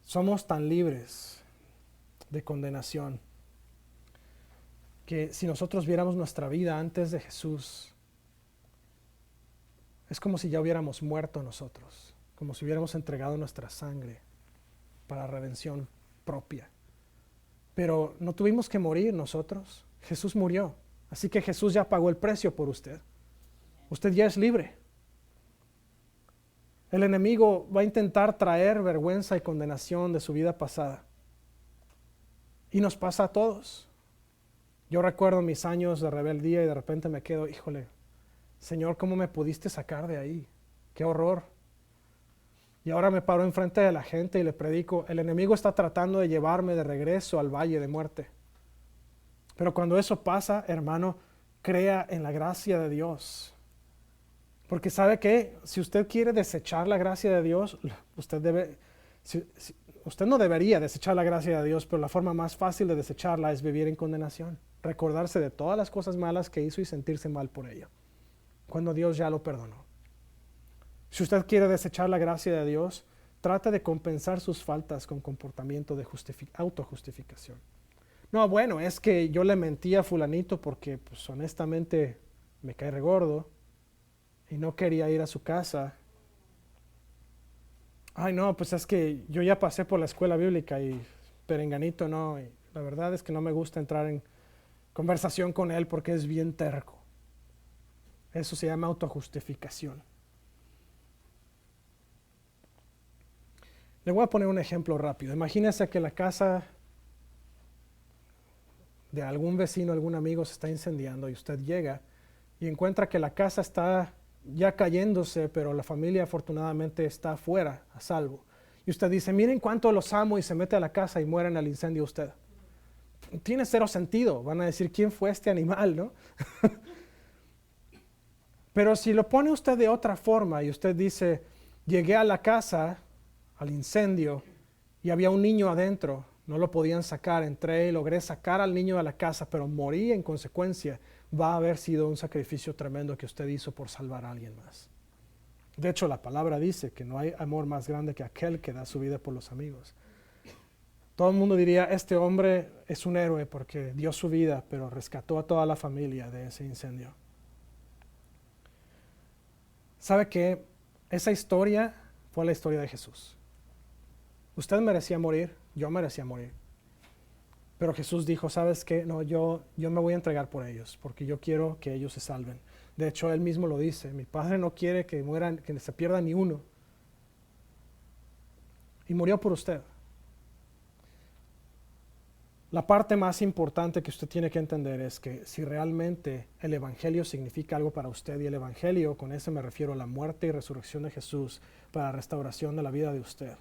Somos tan libres de condenación que si nosotros viéramos nuestra vida antes de Jesús, es como si ya hubiéramos muerto nosotros, como si hubiéramos entregado nuestra sangre para redención propia. Pero no tuvimos que morir nosotros, Jesús murió, así que Jesús ya pagó el precio por usted. Usted ya es libre. El enemigo va a intentar traer vergüenza y condenación de su vida pasada. Y nos pasa a todos. Yo recuerdo mis años de rebeldía y de repente me quedo, híjole, Señor, ¿cómo me pudiste sacar de ahí? ¡Qué horror! Y ahora me paro enfrente de la gente y le predico, el enemigo está tratando de llevarme de regreso al valle de muerte. Pero cuando eso pasa, hermano, crea en la gracia de Dios. Porque ¿sabe qué? Si usted quiere desechar la gracia de Dios, usted debe Usted no debería desechar la gracia de Dios, pero la forma más fácil de desecharla es vivir en condenación. Recordarse de todas las cosas malas que hizo y sentirse mal por ello, cuando Dios ya lo perdonó. Si usted quiere desechar la gracia de Dios, trate de compensar sus faltas con comportamiento de autojustificación. No, bueno, es que yo le mentí a fulanito porque pues honestamente me cae regordo y no quería ir a su casa. Ay, no, pues es que yo ya pasé por la escuela bíblica y perenganito no. Y la verdad es que no me gusta entrar en conversación con él porque es bien terco. Eso se llama autojustificación. Le voy a poner un ejemplo rápido. Imagínese que la casa de algún vecino, algún amigo se está incendiando y usted llega y encuentra que la casa está ya cayéndose, pero la familia afortunadamente está afuera, a salvo. Y usted dice, miren cuánto los amo, y se mete a la casa y muere en el incendio usted. Tiene cero sentido. Van a decir, ¿quién fue este animal, no? Pero si lo pone usted de otra forma y usted dice, llegué a la casa, al incendio, y había un niño adentro, no lo podían sacar, entré y logré sacar al niño de la casa, pero morí en consecuencia, va a haber sido un sacrificio tremendo que usted hizo por salvar a alguien más. De hecho, la palabra dice que no hay amor más grande que aquel que da su vida por los amigos. Todo el mundo diría, este hombre es un héroe porque dio su vida, pero rescató a toda la familia de ese incendio. ¿Sabe qué? Esa historia fue la historia de Jesús. Usted merecía morir, yo merecía morir. Pero Jesús dijo, ¿sabes qué? No, yo me voy a entregar por ellos, porque yo quiero que ellos se salven. De hecho, Él mismo lo dice, mi Padre no quiere que mueran, que se pierda ni uno. Y murió por usted. La parte más importante que usted tiene que entender es que si realmente el Evangelio significa algo para usted, y el Evangelio, con ese me refiero a la muerte y resurrección de Jesús para la restauración de la vida de usted,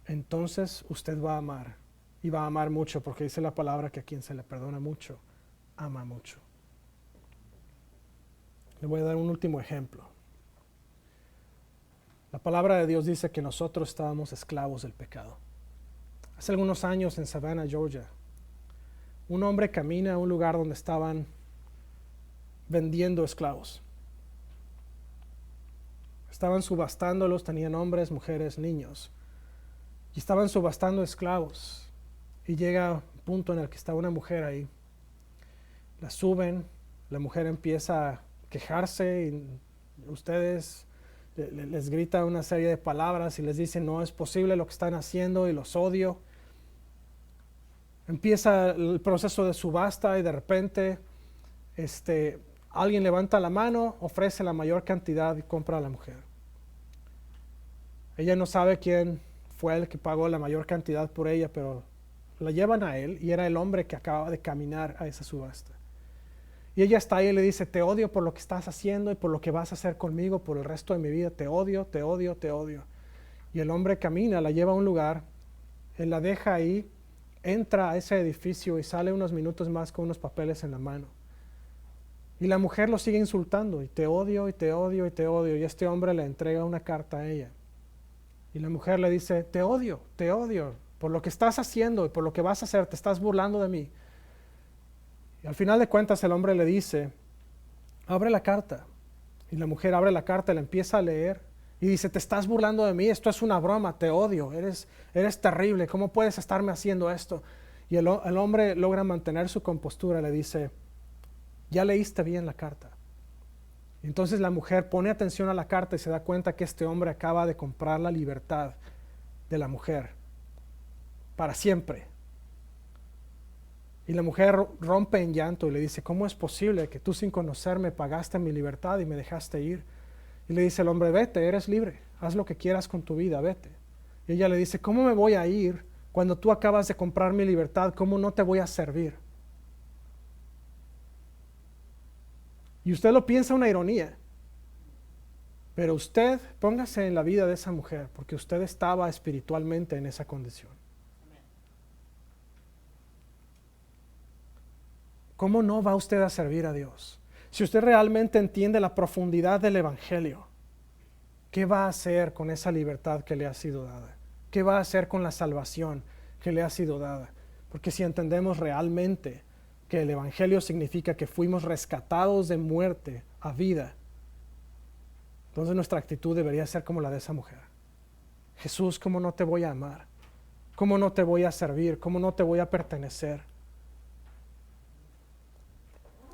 entonces usted va a amar. Y va a amar mucho, porque dice la palabra que a quien se le perdona mucho, ama mucho. Le voy a dar un último ejemplo. La palabra de Dios dice que nosotros estábamos esclavos del pecado. Hace algunos años en Savannah, Georgia, un hombre camina a un lugar donde estaban vendiendo esclavos. Estaban subastándolos, tenían hombres, mujeres, niños. Y estaban subastando esclavos. Y llega un punto en el que está una mujer ahí. La suben, la mujer empieza a quejarse y ustedes les grita una serie de palabras y les dice no es posible lo que están haciendo y los odio. Empieza el proceso de subasta y de repente alguien levanta la mano, ofrece la mayor cantidad y compra a la mujer. Ella no sabe quién fue el que pagó la mayor cantidad por ella, pero la llevan a él y era el hombre que acaba de caminar a esa subasta. Y ella está ahí y le dice, te odio por lo que estás haciendo y por lo que vas a hacer conmigo por el resto de mi vida. Te odio, te odio, te odio. Y el hombre camina, la lleva a un lugar, él la deja ahí, entra a ese edificio y sale unos minutos más con unos papeles en la mano. Y la mujer lo sigue insultando, y te odio, y te odio, y te odio. Y este hombre le entrega una carta a ella. Y la mujer le dice, te odio, por lo que estás haciendo y por lo que vas a hacer, te estás burlando de mí. Y al final de cuentas el hombre le dice, abre la carta. Y la mujer abre la carta, la empieza a leer y dice, te estás burlando de mí, esto es una broma, te odio, eres terrible, ¿cómo puedes estarme haciendo esto? Y el hombre logra mantener su compostura, le dice, ya leíste bien la carta. Y entonces la mujer pone atención a la carta y se da cuenta que este hombre acaba de comprar la libertad de la mujer para siempre. Y la mujer rompe en llanto y le dice, ¿cómo es posible que tú sin conocerme pagaste mi libertad y me dejaste ir? Y le dice el hombre, vete, eres libre, haz lo que quieras con tu vida, vete. Y ella le dice, ¿cómo me voy a ir cuando tú acabas de comprar mi libertad? ¿Cómo no te voy a servir? Y usted lo piensa una ironía, pero usted póngase en la vida de esa mujer, porque usted estaba espiritualmente en esa condición. ¿Cómo no va usted a servir a Dios? Si usted realmente entiende la profundidad del Evangelio, ¿qué va a hacer con esa libertad que le ha sido dada? ¿Qué va a hacer con la salvación que le ha sido dada? Porque si entendemos realmente que el Evangelio significa que fuimos rescatados de muerte a vida, entonces nuestra actitud debería ser como la de esa mujer. Jesús, ¿cómo no te voy a amar? ¿Cómo no te voy a servir? ¿Cómo no te voy a pertenecer?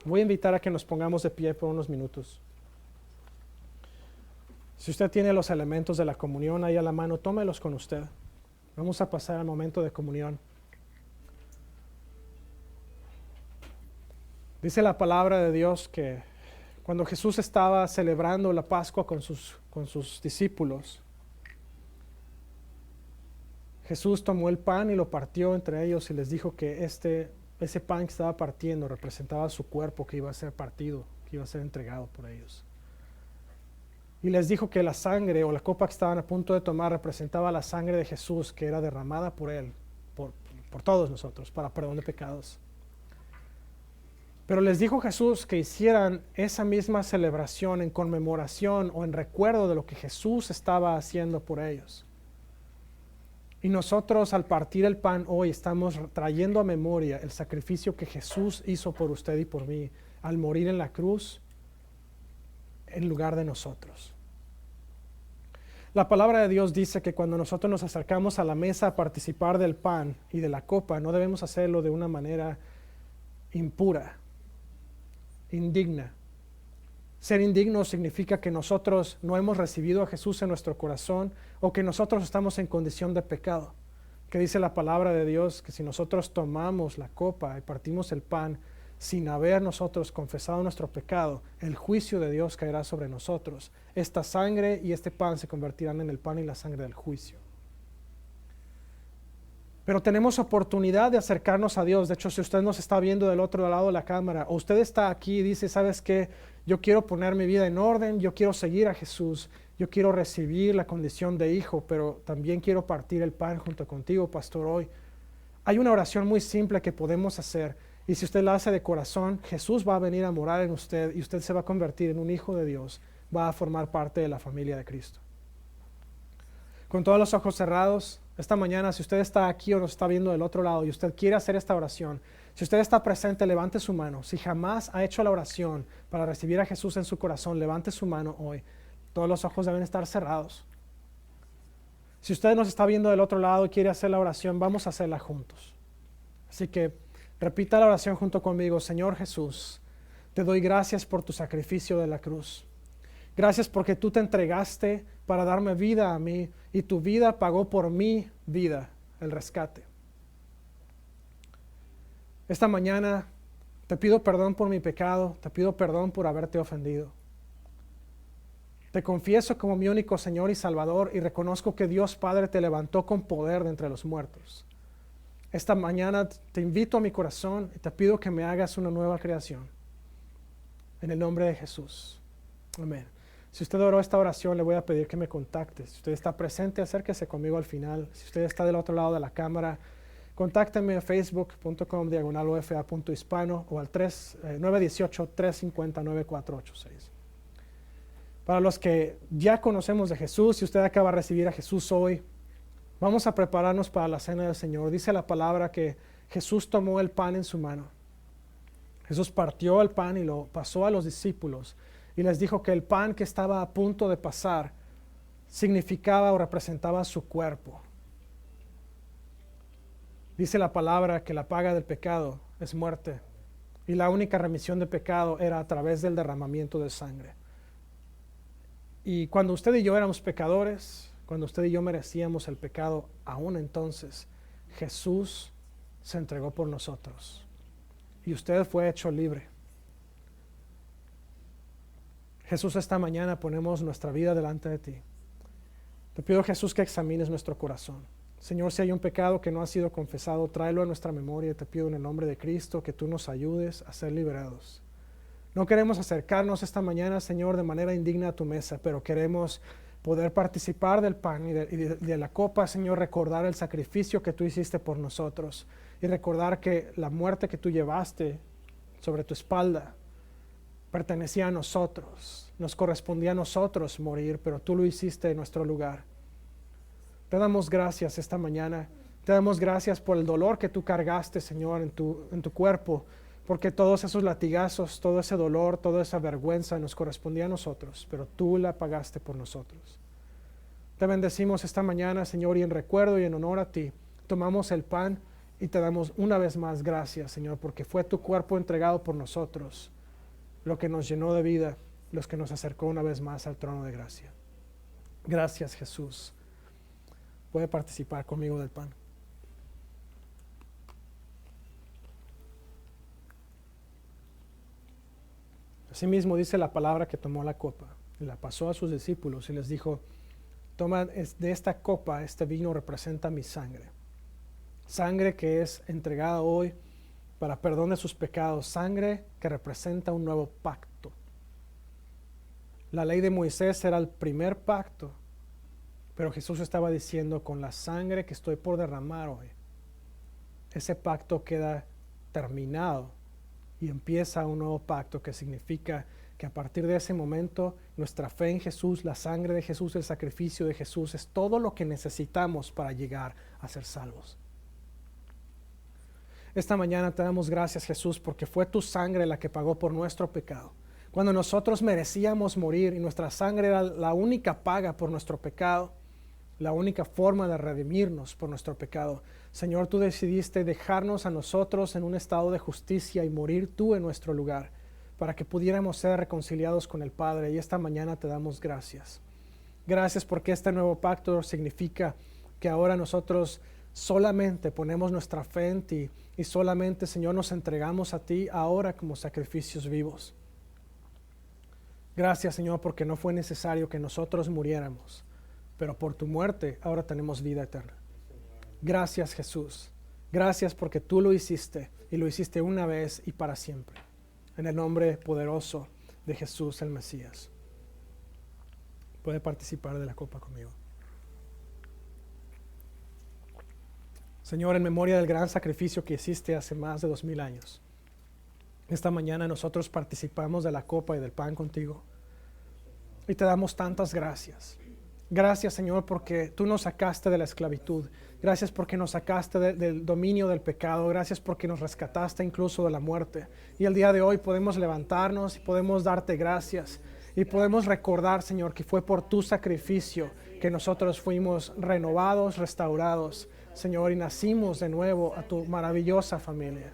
Voy a invitar a que nos pongamos de pie por unos minutos. Si usted tiene los elementos de la comunión ahí a la mano, tómelos con usted. Vamos a pasar al momento de comunión. Dice la palabra de Dios que cuando Jesús estaba celebrando la Pascua con sus discípulos, Jesús tomó el pan y lo partió entre ellos y les dijo que ese pan que estaba partiendo representaba su cuerpo que iba a ser partido, que iba a ser entregado por ellos. Y les dijo que la sangre o la copa que estaban a punto de tomar representaba la sangre de Jesús que era derramada por Él, por todos nosotros, para perdón de pecados. Pero les dijo Jesús que hicieran esa misma celebración en conmemoración o en recuerdo de lo que Jesús estaba haciendo por ellos. Y nosotros al partir el pan hoy estamos trayendo a memoria el sacrificio que Jesús hizo por usted y por mí al morir en la cruz en lugar de nosotros. La palabra de Dios dice que cuando nosotros nos acercamos a la mesa a participar del pan y de la copa, no debemos hacerlo de una manera impura, indigna. Ser indigno significa que nosotros no hemos recibido a Jesús en nuestro corazón o que nosotros estamos en condición de pecado. Que dice la palabra de Dios que si nosotros tomamos la copa y partimos el pan sin haber nosotros confesado nuestro pecado, el juicio de Dios caerá sobre nosotros. Esta sangre y este pan se convertirán en el pan y la sangre del juicio. Pero tenemos oportunidad de acercarnos a Dios. De hecho, si usted nos está viendo del otro lado de la cámara, o usted está aquí y dice, ¿sabes qué? Yo quiero poner mi vida en orden, yo quiero seguir a Jesús, yo quiero recibir la condición de hijo, pero también quiero partir el pan junto contigo, pastor, hoy. Hay una oración muy simple que podemos hacer, y si usted la hace de corazón, Jesús va a venir a morar en usted, y usted se va a convertir en un hijo de Dios, va a formar parte de la familia de Cristo. Con todos los ojos cerrados, esta mañana, si usted está aquí o nos está viendo del otro lado y usted quiere hacer esta oración, si usted está presente, levante su mano. Si jamás ha hecho la oración para recibir a Jesús en su corazón, levante su mano hoy. Todos los ojos deben estar cerrados. Si usted nos está viendo del otro lado y quiere hacer la oración, vamos a hacerla juntos. Así que repita la oración junto conmigo. Señor Jesús, te doy gracias por tu sacrificio de la cruz. Gracias porque tú te entregaste para darme vida a mí y tu vida pagó por mi vida el rescate. Esta mañana te pido perdón por mi pecado, te pido perdón por haberte ofendido. Te confieso como mi único Señor y Salvador y reconozco que Dios Padre te levantó con poder de entre los muertos. Esta mañana te invito a mi corazón y te pido que me hagas una nueva creación. En el nombre de Jesús. Amén. Si usted oró esta oración, le voy a pedir que me contacte. Si usted está presente, acérquese conmigo al final. Si usted está del otro lado de la cámara, contácteme a facebook.com/ofa.hispano o al 918-350-9486. Para los que ya conocemos de Jesús, si usted acaba de recibir a Jesús hoy, vamos a prepararnos para la cena del Señor. Dice la palabra que Jesús tomó el pan en su mano. Jesús partió el pan y lo pasó a los discípulos y les dijo que el pan que estaba a punto de pasar significaba o representaba su cuerpo. Dice la palabra que la paga del pecado es muerte y la única remisión de pecado era a través del derramamiento de sangre. Y cuando usted y yo éramos pecadores, cuando usted y yo merecíamos el pecado, aún entonces Jesús se entregó por nosotros y usted fue hecho libre. Jesús, esta mañana ponemos nuestra vida delante de ti. Te pido, Jesús, que examines nuestro corazón. Señor, si hay un pecado que no ha sido confesado, tráelo a nuestra memoria. Te pido en el nombre de Cristo que tú nos ayudes a ser liberados. No queremos acercarnos esta mañana, Señor, de manera indigna a tu mesa, pero queremos poder participar del pan y de la copa, Señor, recordar el sacrificio que tú hiciste por nosotros y recordar que la muerte que tú llevaste sobre tu espalda pertenecía a nosotros, nos correspondía a nosotros morir, pero tú lo hiciste en nuestro lugar. Te damos gracias esta mañana. Te damos gracias por el dolor que tú cargaste, Señor, en tu cuerpo, porque todos esos latigazos, todo ese dolor, toda esa vergüenza nos correspondía a nosotros, pero tú la pagaste por nosotros. Te bendecimos esta mañana, Señor, y en recuerdo y en honor a ti, tomamos el pan y te damos una vez más gracias, Señor, porque fue tu cuerpo entregado por nosotros, lo que nos llenó de vida, los que nos acercó una vez más al trono de gracia. Gracias, Jesús. Puede participar conmigo del pan. Asimismo dice la palabra que tomó la copa y la pasó a sus discípulos y les dijo: toma de esta copa, este vino representa mi sangre. Sangre que es entregada hoy para perdón de sus pecados. Sangre que representa un nuevo pacto. La ley de Moisés era el primer pacto, pero Jesús estaba diciendo: con la sangre que estoy por derramar hoy, ese pacto queda terminado y empieza un nuevo pacto, que significa que a partir de ese momento nuestra fe en Jesús, la sangre de Jesús, el sacrificio de Jesús es todo lo que necesitamos para llegar a ser salvos. Esta mañana te damos gracias, Jesús, porque fue tu sangre la que pagó por nuestro pecado. Cuando nosotros merecíamos morir y nuestra sangre era la única paga por nuestro pecado, la única forma de redimirnos por nuestro pecado, Señor, tú decidiste dejarnos a nosotros en un estado de justicia y morir tú en nuestro lugar, para que pudiéramos ser reconciliados con el Padre. Y esta mañana te damos gracias. Gracias porque este nuevo pacto significa que ahora nosotros solamente ponemos nuestra fe en ti y solamente, Señor, nos entregamos a ti ahora como sacrificios vivos. Gracias, Señor, porque no fue necesario que nosotros muriéramos, pero por tu muerte ahora tenemos vida eterna. Gracias, Jesús. Gracias porque tú lo hiciste y lo hiciste una vez y para siempre. En el nombre poderoso de Jesús el Mesías. Puede participar de la copa conmigo. Señor, en memoria del gran sacrificio que hiciste hace más de 2000 años, esta mañana nosotros participamos de la copa y del pan contigo y te damos tantas gracias. Gracias, Señor, porque tú nos sacaste de la esclavitud. Gracias porque nos sacaste del dominio del pecado. Gracias porque nos rescataste incluso de la muerte. Y el día de hoy podemos levantarnos y podemos darte gracias. Y podemos recordar, Señor, que fue por tu sacrificio que nosotros fuimos renovados, restaurados, Señor, y nacimos de nuevo a tu maravillosa familia.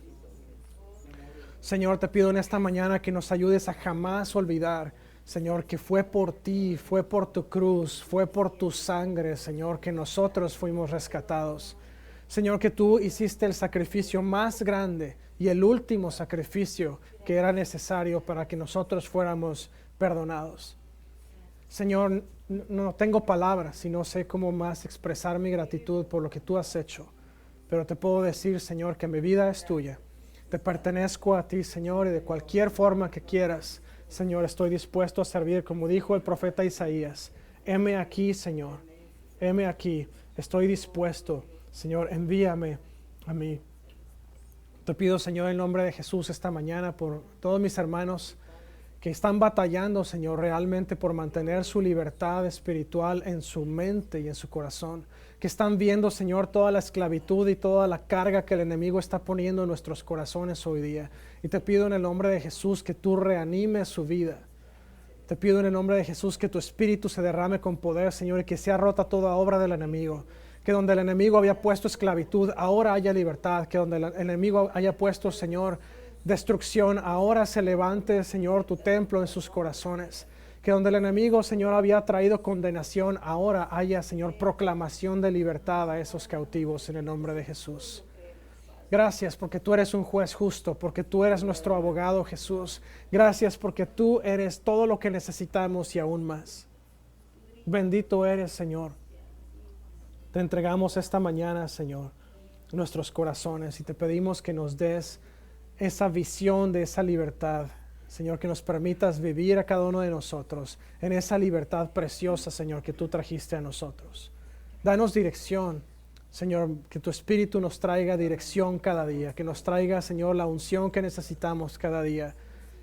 Señor, te pido en esta mañana que nos ayudes a jamás olvidar, Señor, que fue por ti, fue por tu cruz, fue por tu sangre, Señor, que nosotros fuimos rescatados. Señor, que tú hiciste el sacrificio más grande y el último sacrificio que era necesario para que nosotros fuéramos perdonados. Señor, no tengo palabras y no sé cómo más expresar mi gratitud por lo que tú has hecho, pero te puedo decir, Señor, que mi vida es tuya. Te pertenezco a ti, Señor, y de cualquier forma que quieras, Señor, estoy dispuesto a servir, como dijo el profeta Isaías. Heme aquí, Señor, heme aquí, estoy dispuesto, Señor, envíame a mí. Te pido, Señor, en nombre de Jesús esta mañana por todos mis hermanos que están batallando, Señor, realmente por mantener su libertad espiritual en su mente y en su corazón, que están viendo, Señor, toda la esclavitud y toda la carga que el enemigo está poniendo en nuestros corazones hoy día. Y te pido en el nombre de Jesús que tú reanimes su vida. Te pido en el nombre de Jesús que tu espíritu se derrame con poder, Señor, y que sea rota toda obra del enemigo. Que donde el enemigo había puesto esclavitud, ahora haya libertad. Que donde el enemigo haya puesto, Señor, destrucción, ahora se levante, Señor, tu templo en sus corazones. Que donde el enemigo, Señor, había traído condenación, ahora haya, Señor, proclamación de libertad a esos cautivos en el nombre de Jesús. Gracias porque tú eres un juez justo, porque tú eres nuestro abogado, Jesús. Gracias porque tú eres todo lo que necesitamos y aún más. Bendito eres, Señor. Te entregamos esta mañana, Señor, nuestros corazones y te pedimos que nos des esa visión de esa libertad, Señor, que nos permitas vivir a cada uno de nosotros en esa libertad preciosa, Señor, que tú trajiste a nosotros. Danos dirección, Señor, que tu Espíritu nos traiga dirección cada día, que nos traiga, Señor, la unción que necesitamos cada día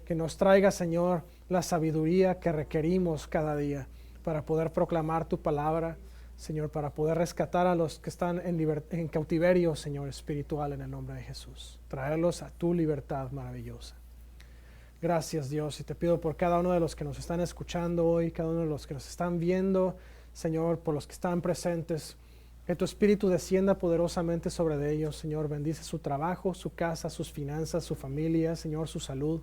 que nos traiga, Señor, la sabiduría que requerimos cada día para poder proclamar tu palabra, Señor, para poder rescatar a los que están en cautiverio, Señor, espiritual, en el nombre de Jesús. Traerlos a tu libertad maravillosa. Gracias, Dios, y te pido por cada uno de los que nos están escuchando hoy, cada uno de los que nos están viendo, Señor, por los que están presentes, que tu Espíritu descienda poderosamente sobre de ellos, Señor. Bendice su trabajo, su casa, sus finanzas, su familia, Señor, su salud.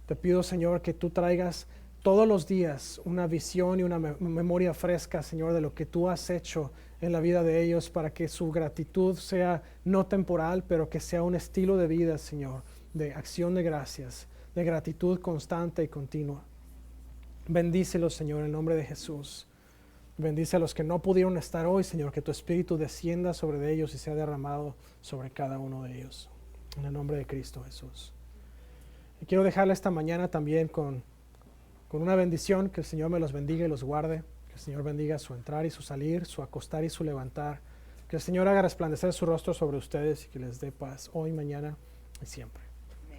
Te pido, Señor, que tú traigas todos los días una visión y una memoria fresca, Señor, de lo que tú has hecho en la vida de ellos, para que su gratitud sea no temporal, pero que sea un estilo de vida, Señor, de acción de gracias, de gratitud constante y continua. Bendícelos, Señor, en el nombre de Jesús. Bendice a los que no pudieron estar hoy, Señor, que tu Espíritu descienda sobre ellos y sea derramado sobre cada uno de ellos. En el nombre de Cristo Jesús. Y quiero dejarle esta mañana también con una bendición, que el Señor me los bendiga y los guarde, que el Señor bendiga su entrar y su salir, su acostar y su levantar, que el Señor haga resplandecer su rostro sobre ustedes y que les dé paz hoy, mañana y siempre.